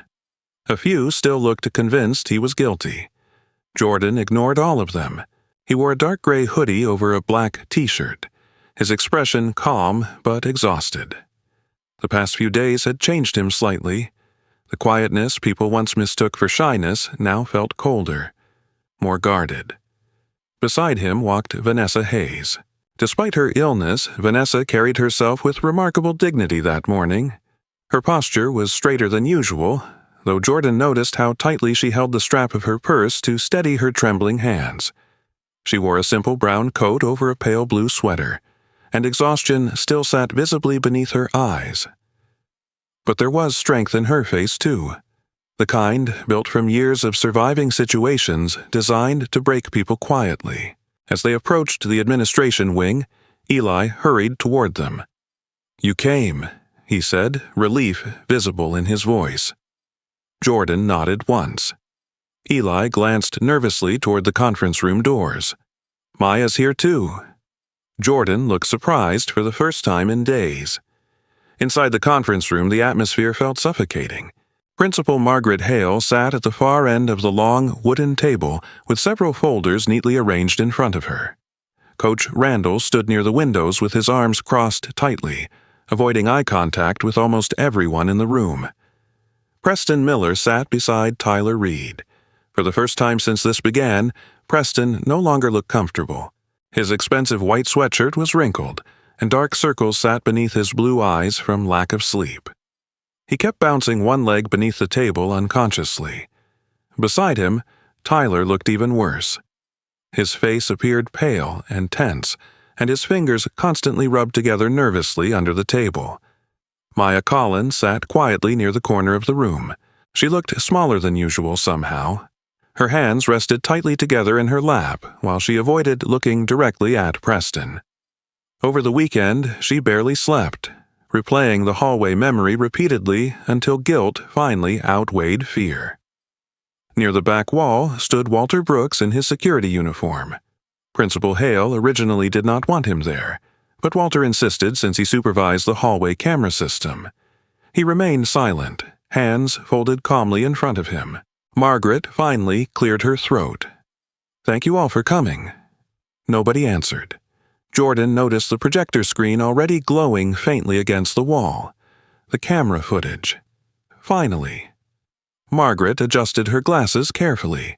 Speaker 1: A few still looked convinced he was guilty. Jordan ignored all of them. He wore a dark gray hoodie over a black t-shirt, his expression calm but exhausted. The past few days had changed him slightly. The quietness people once mistook for shyness now felt colder, more guarded. Beside him walked Vanessa Hayes. Despite her illness, Vanessa carried herself with remarkable dignity that morning. Her posture was straighter than usual, though Jordan noticed how tightly she held the strap of her purse to steady her trembling hands. She wore a simple brown coat over a pale blue sweater, and exhaustion still sat visibly beneath her eyes. But there was strength in her face, too. The kind built from years of surviving situations designed to break people quietly. As they approached the administration wing, Eli hurried toward them. "You came," he said, relief visible in his voice. Jordan nodded once. Eli glanced nervously toward the conference room doors. "Maya's here too." Jordan looked surprised for the first time in days. Inside the conference room, the atmosphere felt suffocating. Principal Margaret Hale sat at the far end of the long wooden table with several folders neatly arranged in front of her. Coach Randall stood near the windows with his arms crossed tightly, avoiding eye contact with almost everyone in the room. Preston Miller sat beside Tyler Reed. For the first time since this began, Preston no longer looked comfortable. His expensive white sweatshirt was wrinkled, and dark circles sat beneath his blue eyes from lack of sleep. He kept bouncing one leg beneath the table unconsciously. Beside him, Tyler looked even worse. His face appeared pale and tense, and his fingers constantly rubbed together nervously under the table. Maya Collins sat quietly near the corner of the room. She looked smaller than usual somehow. Her hands rested tightly together in her lap while she avoided looking directly at Preston. Over the weekend, she barely slept, replaying the hallway memory repeatedly until guilt finally outweighed fear. Near the back wall stood Walter Brooks in his security uniform. Principal Hale originally did not want him there, but Walter insisted since he supervised the hallway camera system. He remained silent, hands folded calmly in front of him. Margaret finally cleared her throat. "Thank you all for coming." Nobody answered. Jordan noticed the projector screen already glowing faintly against the wall. The camera footage. Finally. Margaret adjusted her glasses carefully.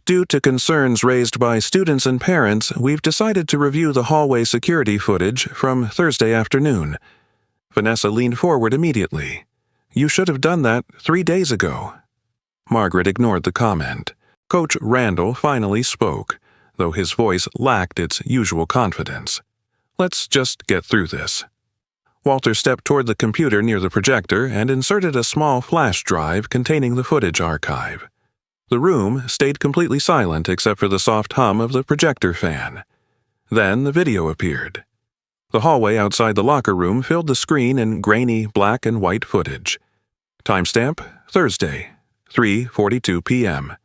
Speaker 1: Due to concerns raised by students and parents, we've decided to review the hallway security footage from Thursday afternoon. Vanessa leaned forward immediately. You should have done that 3 days ago. Margaret ignored the comment. Coach Randall finally spoke, though his voice lacked its usual confidence. Let's just get through this. Walter stepped toward the computer near the projector and inserted a small flash drive containing the footage archive. The room stayed completely silent except for the soft hum of the projector fan. Then the video appeared. The hallway outside the locker room filled the screen in grainy black and white footage. Timestamp, Thursday, 3:42 p.m.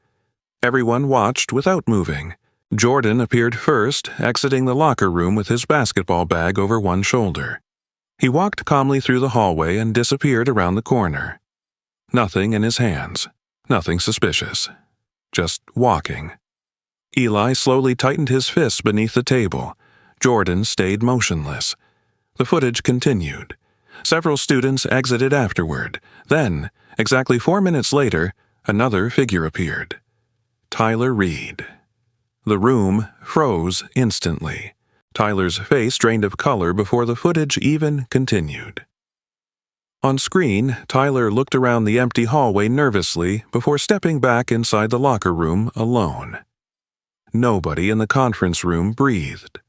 Speaker 1: Everyone watched without moving. Jordan appeared first, exiting the locker room with his basketball bag over one shoulder. He walked calmly through the hallway and disappeared around the corner. Nothing in his hands. Nothing suspicious. Just walking. Eli slowly tightened his fists beneath the table. Jordan stayed motionless. The footage continued. Several students exited afterward. Then, exactly 4 minutes later, another figure appeared. Tyler Reed. The room froze instantly. Tyler's face drained of color before the footage even continued. On screen, Tyler looked around the empty hallway nervously before stepping back inside the locker room alone. Nobody in the conference room breathed.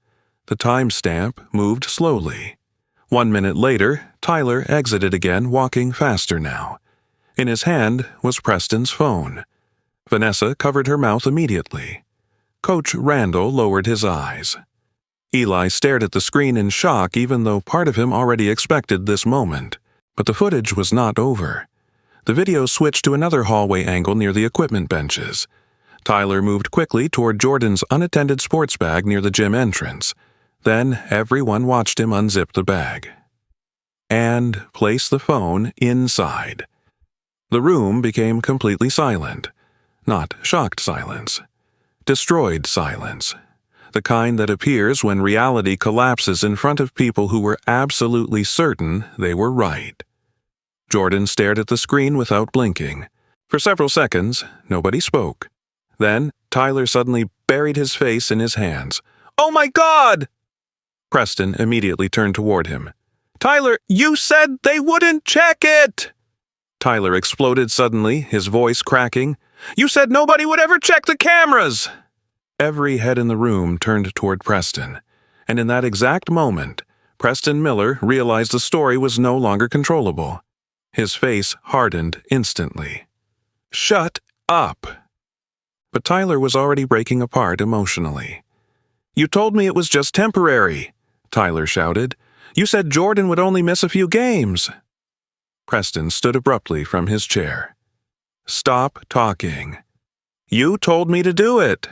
Speaker 1: The timestamp moved slowly. 1 minute later, Tyler exited again, walking faster now. In his hand was Preston's phone. Vanessa covered her mouth immediately. Coach Randall lowered his eyes. Eli stared at the screen in shock, even though part of him already expected this moment. But the footage was not over. The video switched to another hallway angle near the equipment benches. Tyler moved quickly toward Jordan's unattended sports bag near the gym entrance. Then everyone watched him unzip the bag and place the phone inside. The room became completely silent. Not shocked silence. Destroyed silence. The kind that appears when reality collapses in front of people who were absolutely certain they were right. Jordan stared at the screen without blinking. For several seconds, nobody spoke. Then, Tyler suddenly buried his face in his hands. "Oh my God!" Preston immediately turned toward him. "Tyler, you said they wouldn't check it!" Tyler exploded suddenly, his voice cracking. "You said nobody would ever check the cameras!" Every head in the room turned toward Preston, and in that exact moment, Preston Miller realized the story was no longer controllable. His face hardened instantly. "Shut up!" But Tyler was already breaking apart emotionally. "You told me it was just temporary," Tyler shouted. "You said Jordan would only miss a few games." Preston stood abruptly from his chair. "Stop talking. You told me to do it."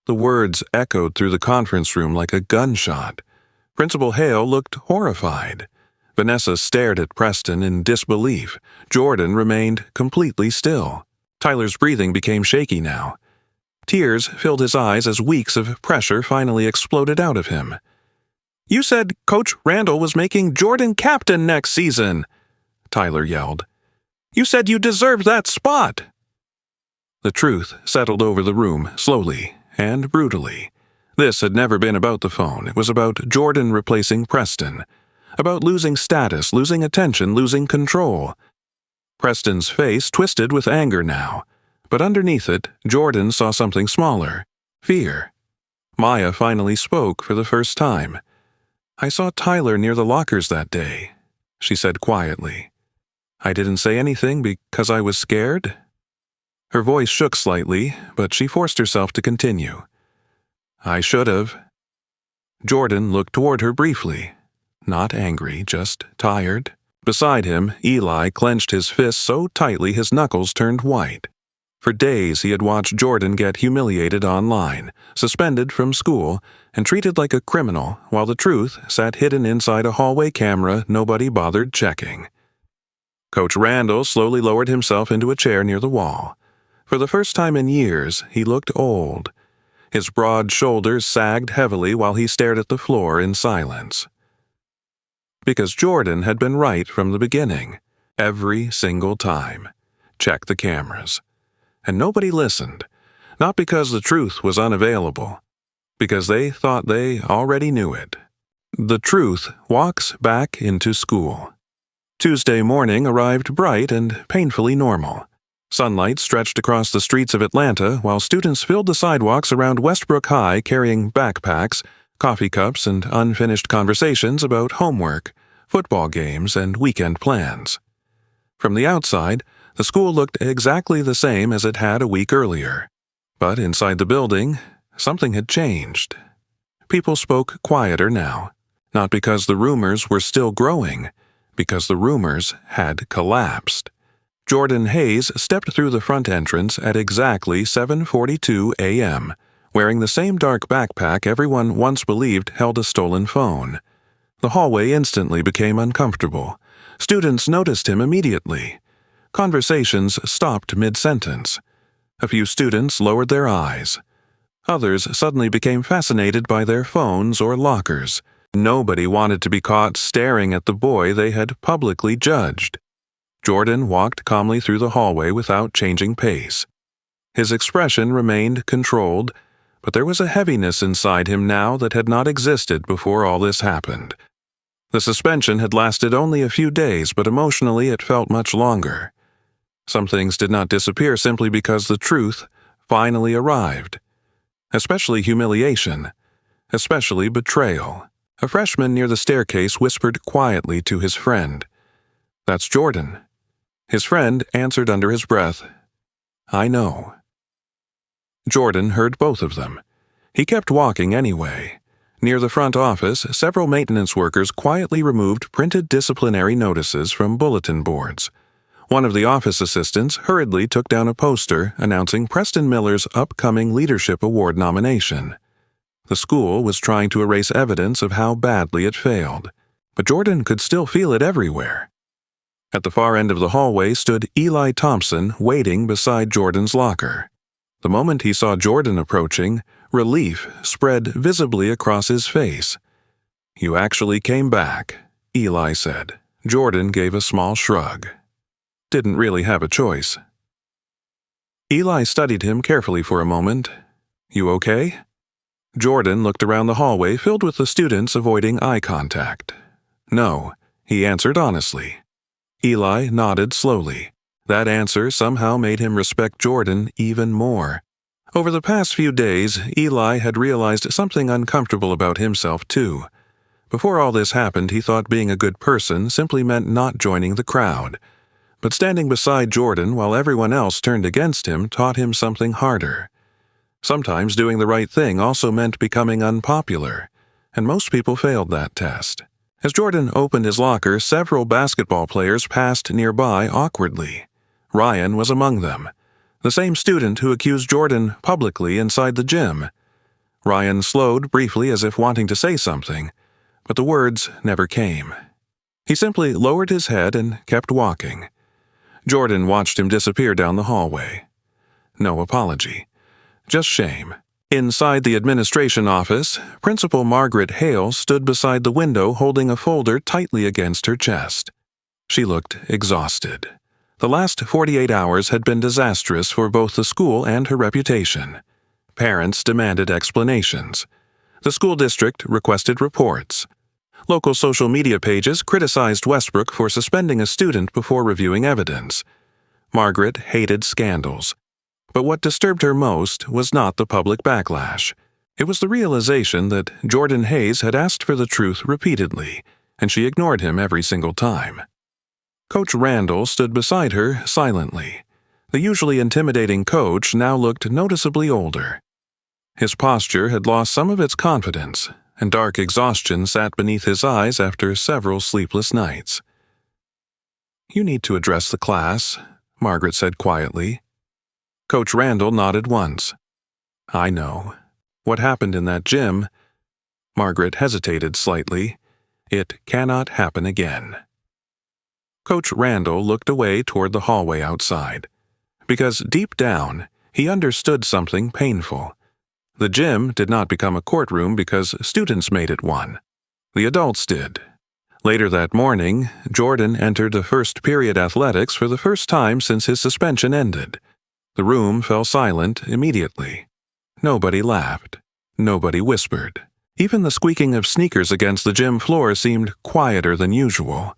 Speaker 1: The words echoed through the conference room like a gunshot. Principal Hale looked horrified. Vanessa stared at Preston in disbelief. Jordan remained completely still. Tyler's breathing became shaky now. Tears filled his eyes as weeks of pressure finally exploded out of him. "You said Coach Randall was making Jordan captain next season," Tyler yelled. "You said you deserved that spot." The truth settled over the room slowly and brutally. This had never been about the phone. It was about Jordan replacing Preston. About losing status, losing attention, losing control. Preston's face twisted with anger now. But underneath it, Jordan saw something smaller. Fear. Maya finally spoke for the first time. "I saw Tyler near the lockers that day," she said quietly. "I didn't say anything because I was scared." Her voice shook slightly, but she forced herself to continue. "I should have." Jordan looked toward her briefly. Not angry, just tired. Beside him, Eli clenched his fist so tightly his knuckles turned white. For days he had watched Jordan get humiliated online, suspended from school, and treated like a criminal, while the truth sat hidden inside a hallway camera nobody bothered checking. Coach Randall slowly lowered himself into a chair near the wall. For the first time in years, he looked old. His broad shoulders sagged heavily while he stared at the floor in silence. Because Jordan had been right from the beginning. Every single time. Check the cameras. And nobody listened. Not because the truth was unavailable, because they thought they already knew it. The truth walks back into school. Tuesday morning arrived bright and painfully normal. Sunlight stretched across the streets of Atlanta while students filled the sidewalks around Westbrook High carrying backpacks, coffee cups, and unfinished conversations about homework, football games, and weekend plans. From the outside, the school looked exactly the same as it had a week earlier. But inside the building, something had changed. People spoke quieter now, not because the rumors were still growing, because the rumors had collapsed. Jordan Hayes stepped through the front entrance at exactly 7:42 a.m., wearing the same dark backpack everyone once believed held a stolen phone. The hallway instantly became uncomfortable. Students noticed him immediately. Conversations stopped mid-sentence. A few students lowered their eyes. Others suddenly became fascinated by their phones or lockers. Nobody wanted to be caught staring at the boy they had publicly judged. Jordan walked calmly through the hallway without changing pace. His expression remained controlled, but there was a heaviness inside him now that had not existed before all this happened. The suspension had lasted only a few days, but emotionally it felt much longer. Some things did not disappear simply because the truth finally arrived. Especially humiliation. Especially betrayal. A freshman near the staircase whispered quietly to his friend, "That's Jordan." His friend answered under his breath, "I know." Jordan heard both of them. He kept walking anyway. Near the front office, several maintenance workers quietly removed printed disciplinary notices from bulletin boards. One of the office assistants hurriedly took down a poster announcing Preston Miller's upcoming Leadership Award nomination. The school was trying to erase evidence of how badly it failed, but Jordan could still feel it everywhere. At the far end of the hallway stood Eli Thompson waiting beside Jordan's locker. The moment he saw Jordan approaching, relief spread visibly across his face. "You actually came back," Eli said. Jordan gave a small shrug. Didn't really have a choice. Eli studied him carefully for a moment. "You okay?" Jordan looked around the hallway filled with the students avoiding eye contact. "No," he answered honestly. Eli nodded slowly. That answer somehow made him respect Jordan even more. Over the past few days, Eli had realized something uncomfortable about himself too. Before all this happened, he thought being a good person simply meant not joining the crowd. But standing beside Jordan while everyone else turned against him taught him something harder. Sometimes doing the right thing also meant becoming unpopular, and most people failed that test. As Jordan opened his locker, several basketball players passed nearby awkwardly. Ryan was among them, the same student who accused Jordan publicly inside the gym. Ryan slowed briefly as if wanting to say something, but the words never came. He simply lowered his head and kept walking. Jordan watched him disappear down the hallway. No apology. Just shame. Inside the administration office, Principal Margaret Hale stood beside the window holding a folder tightly against her chest. She looked exhausted. The last 48 hours had been disastrous for both the school and her reputation. Parents demanded explanations. The school district requested reports. Local social media pages criticized Westbrook for suspending a student before reviewing evidence. Margaret hated scandals. But what disturbed her most was not the public backlash. It was the realization that Jordan Hayes had asked for the truth repeatedly, and she ignored him every single time. Coach Randall stood beside her silently. The usually intimidating coach now looked noticeably older. His posture had lost some of its confidence, and dark exhaustion sat beneath his eyes after several sleepless nights. "You need to address the class," Margaret said quietly. Coach Randall nodded once. "I know. What happened in that gym—" Margaret hesitated slightly. "It cannot happen again." Coach Randall looked away toward the hallway outside. Because deep down, he understood something painful. The gym did not become a courtroom because students made it one. The adults did. Later that morning, Jordan entered the first period athletics for the first time since his suspension ended. The room fell silent immediately. Nobody laughed. Nobody whispered. Even the squeaking of sneakers against the gym floor seemed quieter than usual.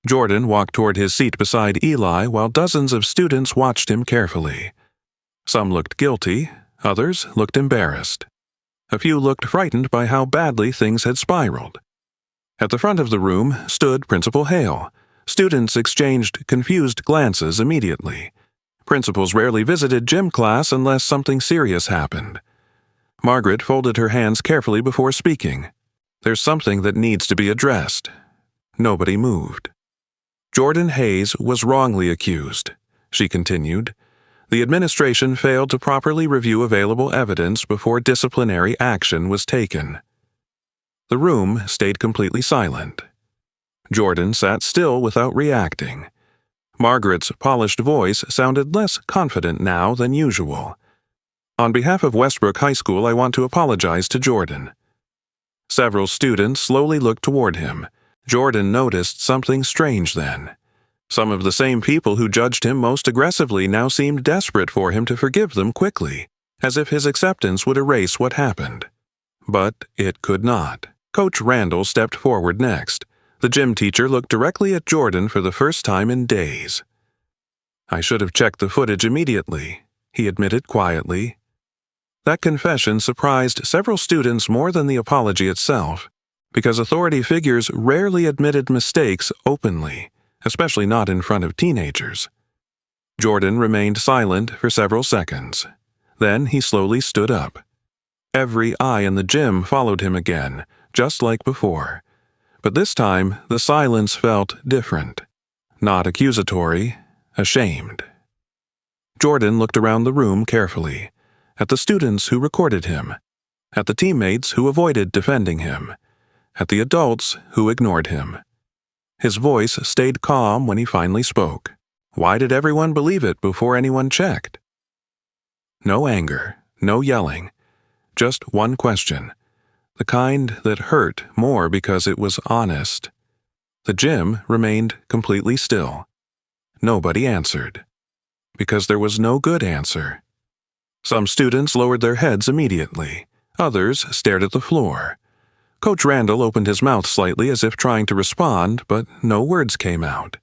Speaker 1: Jordan walked toward his seat beside Eli while dozens of students watched him carefully. Some looked guilty, others looked embarrassed. A few looked frightened by how badly things had spiraled. At the front of the room stood Principal Hale. Students exchanged confused glances immediately. Principals rarely visited gym class unless something serious happened. Margaret folded her hands carefully before speaking. There's something that needs to be addressed. Nobody moved. Jordan Hayes was wrongly accused, she continued. The administration failed to properly review available evidence before disciplinary action was taken. The room stayed completely silent. Jordan sat still without reacting. Margaret's polished voice sounded less confident now than usual. On behalf of Westbrook High School, I want to apologize to Jordan. Several students slowly looked toward him. Jordan noticed something strange then. Some of the same people who judged him most aggressively now seemed desperate for him to forgive them quickly, as if his acceptance would erase what happened. But it could not. Coach Randall stepped forward next. The gym teacher looked directly at Jordan for the first time in days. I should have checked the footage immediately, he admitted quietly. That confession surprised several students more than the apology itself, because authority figures rarely admitted mistakes openly, especially not in front of teenagers. Jordan remained silent for several seconds. Then he slowly stood up. Every eye in the gym followed him again, just like before. But this time, the silence felt different. Not accusatory, ashamed. Jordan looked around the room carefully, at the students who recorded him, at the teammates who avoided defending him, at the adults who ignored him. His voice stayed calm when he finally spoke. Why did everyone believe it before anyone checked? No anger, no yelling, just one question. The kind that hurt more because it was honest. The gym remained completely still. Nobody answered. Because there was no good answer. Some students lowered their heads immediately. Others stared at the floor. Coach Randall opened his mouth slightly as if trying to respond, but no words came out.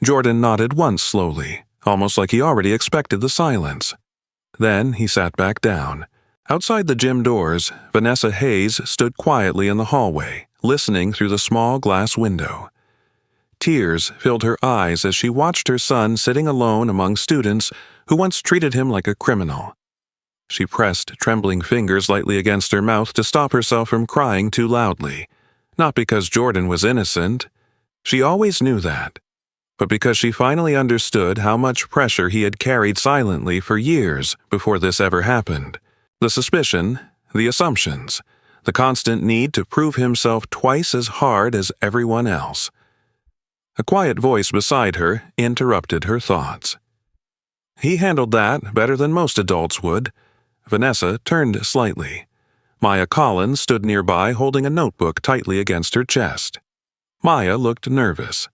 Speaker 1: Jordan nodded once slowly, almost like he already expected the silence. Then he sat back down. Outside the gym doors, Vanessa Hayes stood quietly in the hallway, listening through the small glass window. Tears filled her eyes as she watched her son sitting alone among students who once treated him like a criminal. She pressed trembling fingers lightly against her mouth to stop herself from crying too loudly, not because Jordan was innocent. She always knew that, but because she finally understood how much pressure he had carried silently for years before this ever happened. The suspicion, the assumptions, the constant need to prove himself twice as hard as everyone else. A quiet voice beside her interrupted her thoughts. He handled that better than most adults would. Vanessa turned slightly. Maya Collins stood nearby holding a notebook tightly against her chest. Maya looked nervous.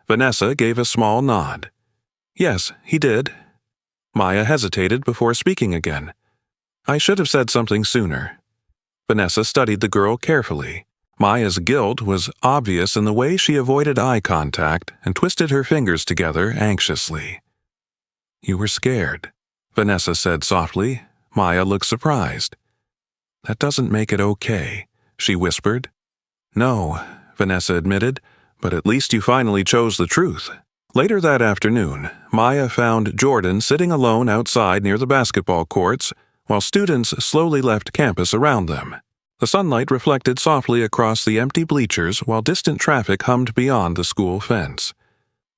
Speaker 1: Vanessa gave a small nod. Yes, he did. Maya hesitated before speaking again. I should have said something sooner. Vanessa studied the girl carefully. Maya's guilt was obvious in the way she avoided eye contact and twisted her fingers together anxiously. You were scared, Vanessa said softly. Maya looked surprised. That doesn't make it okay, she whispered. No, Vanessa admitted, but at least you finally chose the truth. Later that afternoon, Maya found Jordan sitting alone outside near the basketball courts, while students slowly left campus around them. The sunlight reflected softly across the empty bleachers while distant traffic hummed beyond the school fence.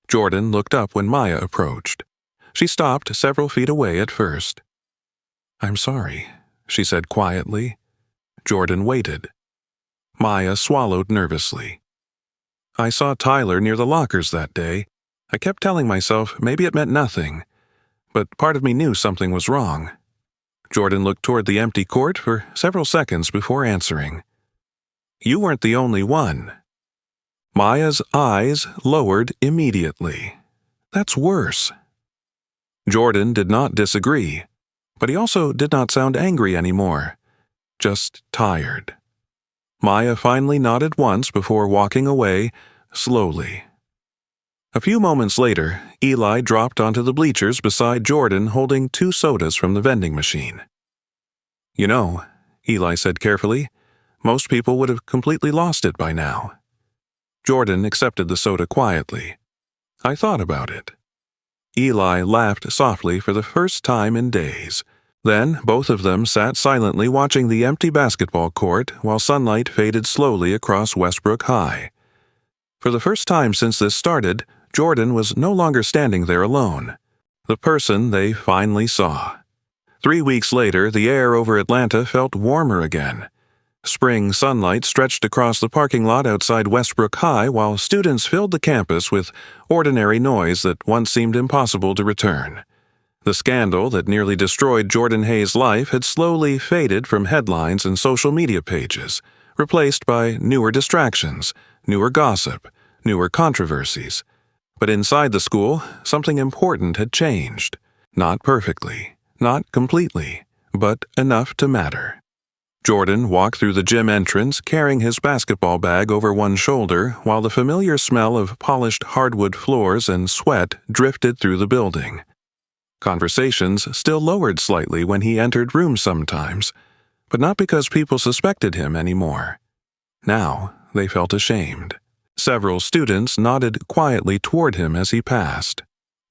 Speaker 1: Jordan looked up when Maya approached. She stopped several feet away at first. I'm sorry, she said quietly. Jordan waited. Maya swallowed nervously. I saw Tyler near the lockers that day. I kept telling myself maybe it meant nothing, but part of me knew something was wrong. Jordan looked toward the empty court for several seconds before answering. You weren't the only one. Maya's eyes lowered immediately. That's worse. Jordan did not disagree, but he also did not sound angry anymore, just tired. Maya finally nodded once before walking away, slowly. A few moments later, Eli dropped onto the bleachers beside Jordan holding 2 sodas from the vending machine. "You know," Eli said carefully, "most people would have completely lost it by now." Jordan accepted the soda quietly. "I thought about it." Eli laughed softly for the first time in days. Then both of them sat silently watching the empty basketball court while sunlight faded slowly across Westbrook High. For the first time since this started, Jordan was no longer standing there alone. The person they finally saw. 3 weeks later, the air over Atlanta felt warmer again. Spring sunlight stretched across the parking lot outside Westbrook High while students filled the campus with ordinary noise that once seemed impossible to return. The scandal that nearly destroyed Jordan Hayes' life had slowly faded from headlines and social media pages, replaced by newer distractions, newer gossip, newer controversies. But inside the school, something important had changed. Not perfectly, not completely, but enough to matter. Jordan walked through the gym entrance carrying his basketball bag over one shoulder while the familiar smell of polished hardwood floors and sweat drifted through the building. Conversations still lowered slightly when he entered rooms sometimes, but not because people suspected him anymore. Now they felt ashamed. Several students nodded quietly toward him as he passed.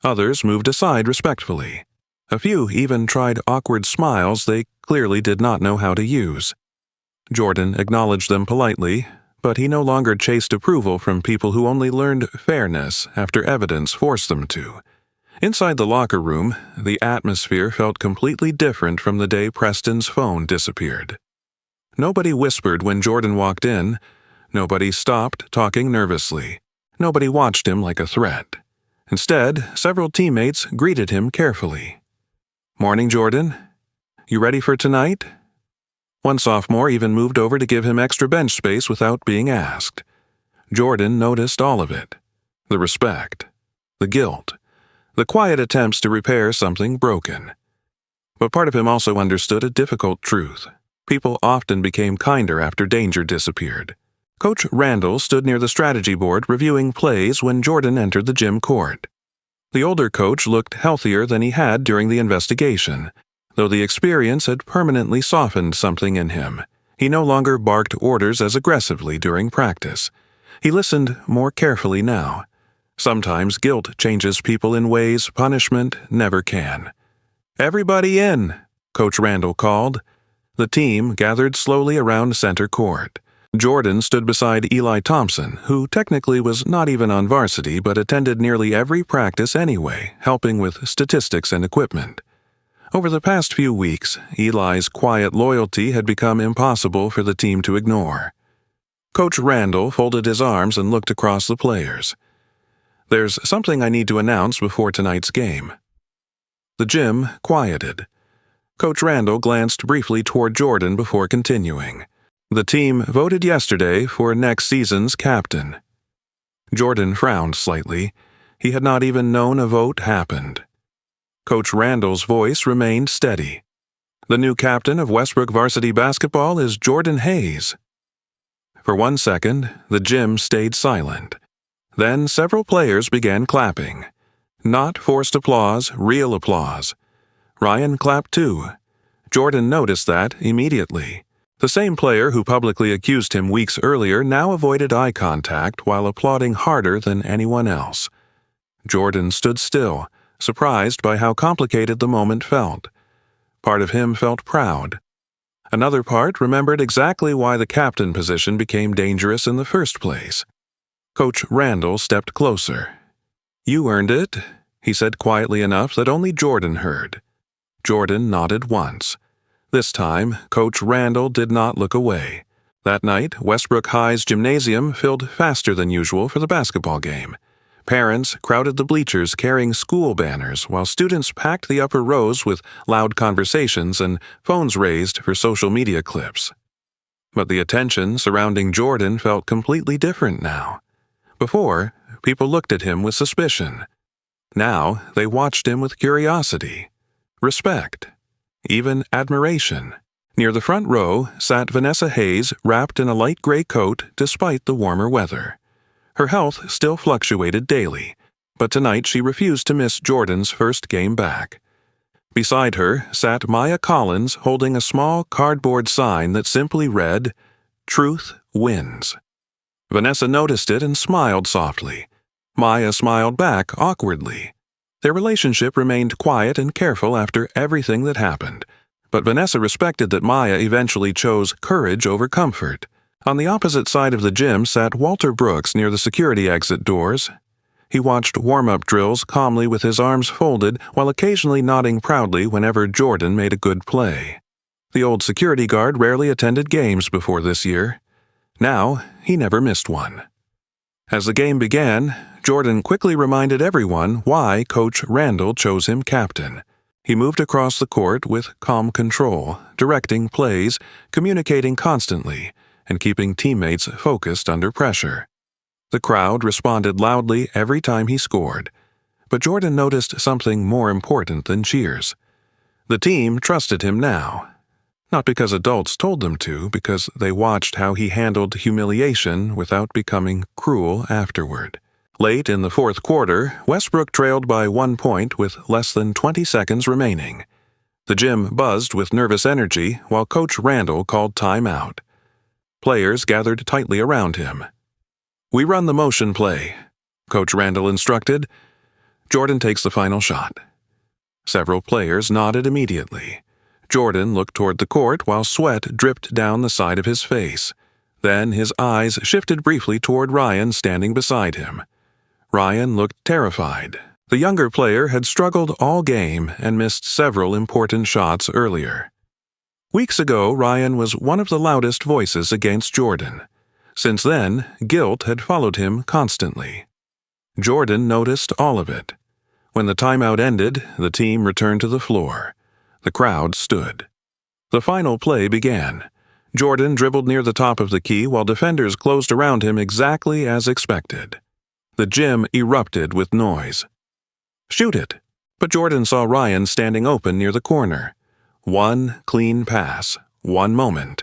Speaker 1: Others moved aside respectfully. A few even tried awkward smiles they clearly did not know how to use. Jordan acknowledged them politely, but he no longer chased approval from people who only learned fairness after evidence forced them to. Inside the locker room, the atmosphere felt completely different from the day Preston's phone disappeared. Nobody whispered when Jordan walked in. Nobody stopped talking nervously. Nobody watched him like a threat. Instead, several teammates greeted him carefully. "Morning, Jordan. You ready for tonight?" One sophomore even moved over to give him extra bench space without being asked. Jordan noticed all of it. The respect. The guilt. The quiet attempts to repair something broken. But part of him also understood a difficult truth. People often became kinder after danger disappeared. Coach Randall stood near the strategy board reviewing plays when Jordan entered the gym court. The older coach looked healthier than he had during the investigation, though the experience had permanently softened something in him. He no longer barked orders as aggressively during practice. He listened more carefully now. Sometimes guilt changes people in ways punishment never can. "Everybody in," Coach Randall called. The team gathered slowly around center court. Jordan stood beside Eli Thompson, who technically was not even on varsity but attended nearly every practice anyway, helping with statistics and equipment. Over the past few weeks, Eli's quiet loyalty had become impossible for the team to ignore. Coach Randall folded his arms and looked across the players. "There's something I need to announce before tonight's game." The gym quieted. Coach Randall glanced briefly toward Jordan before continuing. "The team voted yesterday for next season's captain." Jordan frowned slightly. He had not even known a vote happened. Coach Randall's voice remained steady. "The new captain of Westbrook varsity basketball is Jordan Hayes." For 1 second, the gym stayed silent. Then several players began clapping. Not forced applause, real applause. Ryan clapped too. Jordan noticed that immediately. The same player who publicly accused him weeks earlier now avoided eye contact while applauding harder than anyone else. Jordan stood still, surprised by how complicated the moment felt. Part of him felt proud. Another part remembered exactly why the captain position became dangerous in the first place. Coach Randall stepped closer. "You earned it," he said quietly enough that only Jordan heard. Jordan nodded once. This time, Coach Randall did not look away. That night, Westbrook High's gymnasium filled faster than usual for the basketball game. Parents crowded the bleachers carrying school banners while students packed the upper rows with loud conversations and phones raised for social media clips. But the attention surrounding Jordan felt completely different now. Before, people looked at him with suspicion. Now they watched him with curiosity, respect, even admiration. Near the front row sat Vanessa Hayes, wrapped in a light gray coat despite the warmer weather. Her health still fluctuated daily, but tonight she refused to miss Jordan's first game back. Beside her sat Maya Collins, holding a small cardboard sign that simply read, "Truth wins." Vanessa noticed it and smiled softly. Maya smiled back awkwardly. Their relationship remained quiet and careful after everything that happened, but Vanessa respected that Maya eventually chose courage over comfort. On the opposite side of the gym sat Walter Brooks near the security exit doors. He watched warm-up drills calmly with his arms folded while occasionally nodding proudly whenever Jordan made a good play. The old security guard rarely attended games before this year. Now, he never missed one. As the game began, Jordan quickly reminded everyone why Coach Randall chose him captain. He moved across the court with calm control, directing plays, communicating constantly, and keeping teammates focused under pressure. The crowd responded loudly every time he scored, but Jordan noticed something more important than cheers. The team trusted him now. Not because adults told them to, because they watched how he handled humiliation without becoming cruel afterward. Late in the fourth quarter, Westbrook trailed by 1 point with less than 20 seconds remaining. The gym buzzed with nervous energy while Coach Randall called timeout. Players gathered tightly around him. "We run the motion play," Coach Randall instructed. Jordan takes the final shot. Several players nodded immediately. Jordan looked toward the court while sweat dripped down the side of his face. Then his eyes shifted briefly toward Ryan standing beside him. Ryan looked terrified. The younger player had struggled all game and missed several important shots earlier. Weeks ago, Ryan was one of the loudest voices against Jordan. Since then, guilt had followed him constantly. Jordan noticed all of it. When the timeout ended, the team returned to the floor. The crowd stood. The final play began. Jordan dribbled near the top of the key while defenders closed around him exactly as expected. The gym erupted with noise. "Shoot it!" But Jordan saw Ryan standing open near the corner. One clean pass, one moment.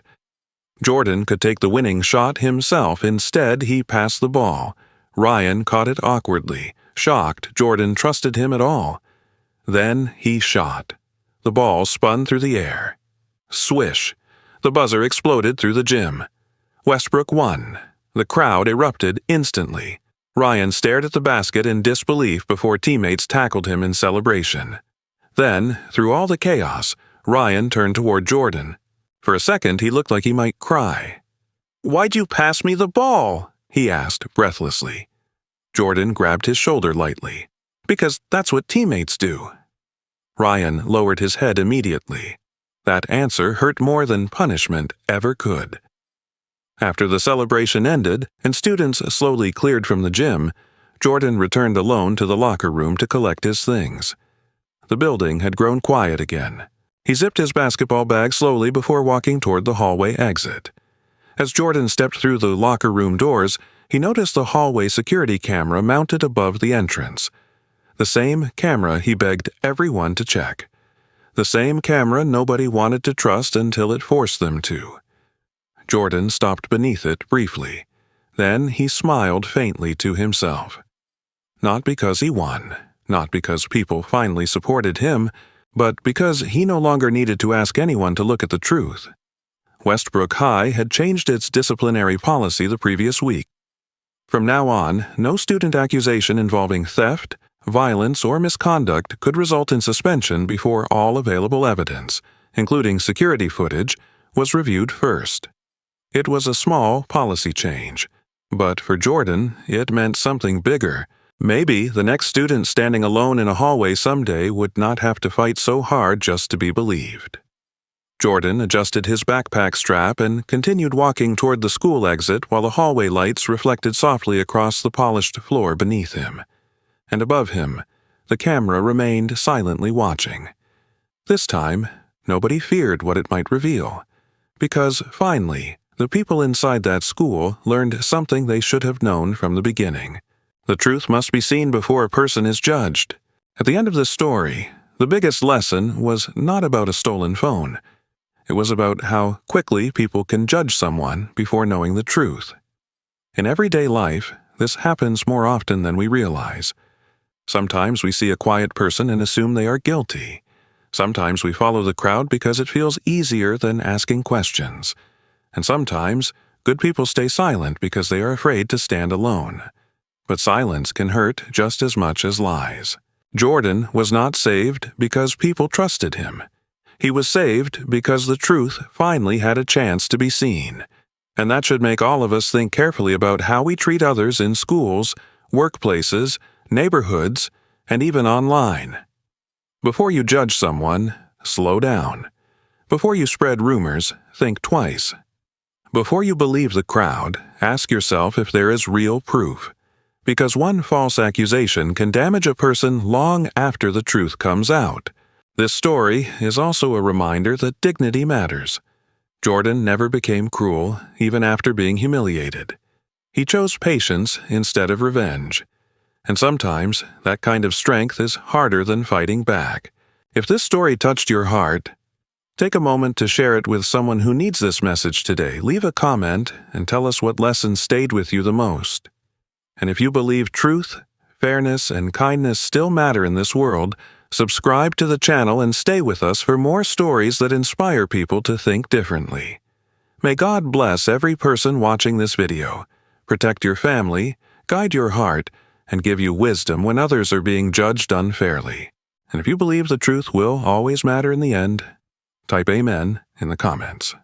Speaker 1: Jordan could take the winning shot himself. Instead, he passed the ball. Ryan caught it awkwardly, shocked Jordan trusted him at all. Then he shot. The ball spun through the air. Swish! The buzzer exploded through the gym. Westbrook won. The crowd erupted instantly. Ryan stared at the basket in disbelief before teammates tackled him in celebration. Then, through all the chaos, Ryan turned toward Jordan. For a second, he looked like he might cry. "Why'd you pass me the ball?" he asked breathlessly. Jordan grabbed his shoulder lightly. "Because that's what teammates do." Ryan lowered his head immediately. That answer hurt more than punishment ever could. After the celebration ended and students slowly cleared from the gym, Jordan returned alone to the locker room to collect his things. The building had grown quiet again. He zipped his basketball bag slowly before walking toward the hallway exit. As Jordan stepped through the locker room doors, he noticed the hallway security camera mounted above the entrance. The same camera he begged everyone to check. The same camera nobody wanted to trust until it forced them to. Jordan stopped beneath it briefly. Then he smiled faintly to himself. Not because he won, not because people finally supported him, but because he no longer needed to ask anyone to look at the truth. Westbrook High had changed its disciplinary policy the previous week. From now on, no student accusation involving theft, violence, or misconduct could result in suspension before all available evidence, including security footage, was reviewed first. It was a small policy change, but for Jordan, it meant something bigger. Maybe the next student standing alone in a hallway someday would not have to fight so hard just to be believed. Jordan adjusted his backpack strap and continued walking toward the school exit while the hallway lights reflected softly across the polished floor beneath him. And above him, the camera remained silently watching. This time, nobody feared what it might reveal, because finally, the people inside that school learned something they should have known from the beginning. The truth must be seen before a person is judged. At the end of this story, the biggest lesson was not about a stolen phone. It was about how quickly people can judge someone before knowing the truth. In everyday life, this happens more often than we realize. Sometimes we see a quiet person and assume they are guilty. Sometimes we follow the crowd because it feels easier than asking questions. And sometimes, good people stay silent because they are afraid to stand alone. But silence can hurt just as much as lies. Jordan was not saved because people trusted him. He was saved because the truth finally had a chance to be seen. And that should make all of us think carefully about how we treat others in schools, workplaces, neighborhoods, and even online. Before you judge someone, slow down. Before you spread rumors, think twice. Before you believe the crowd, ask yourself if there is real proof. Because one false accusation can damage a person long after the truth comes out. This story is also a reminder that dignity matters. Jordan never became cruel, even after being humiliated. He chose patience instead of revenge. And sometimes, that kind of strength is harder than fighting back. If this story touched your heart, take a moment to share it with someone who needs this message today. Leave a comment and tell us what lesson stayed with you the most. And if you believe truth, fairness, and kindness still matter in this world, subscribe to the channel and stay with us for more stories that inspire people to think differently. May God bless every person watching this video, protect your family, guide your heart, and give you wisdom when others are being judged unfairly. And if you believe the truth will always matter in the end, type Amen in the comments.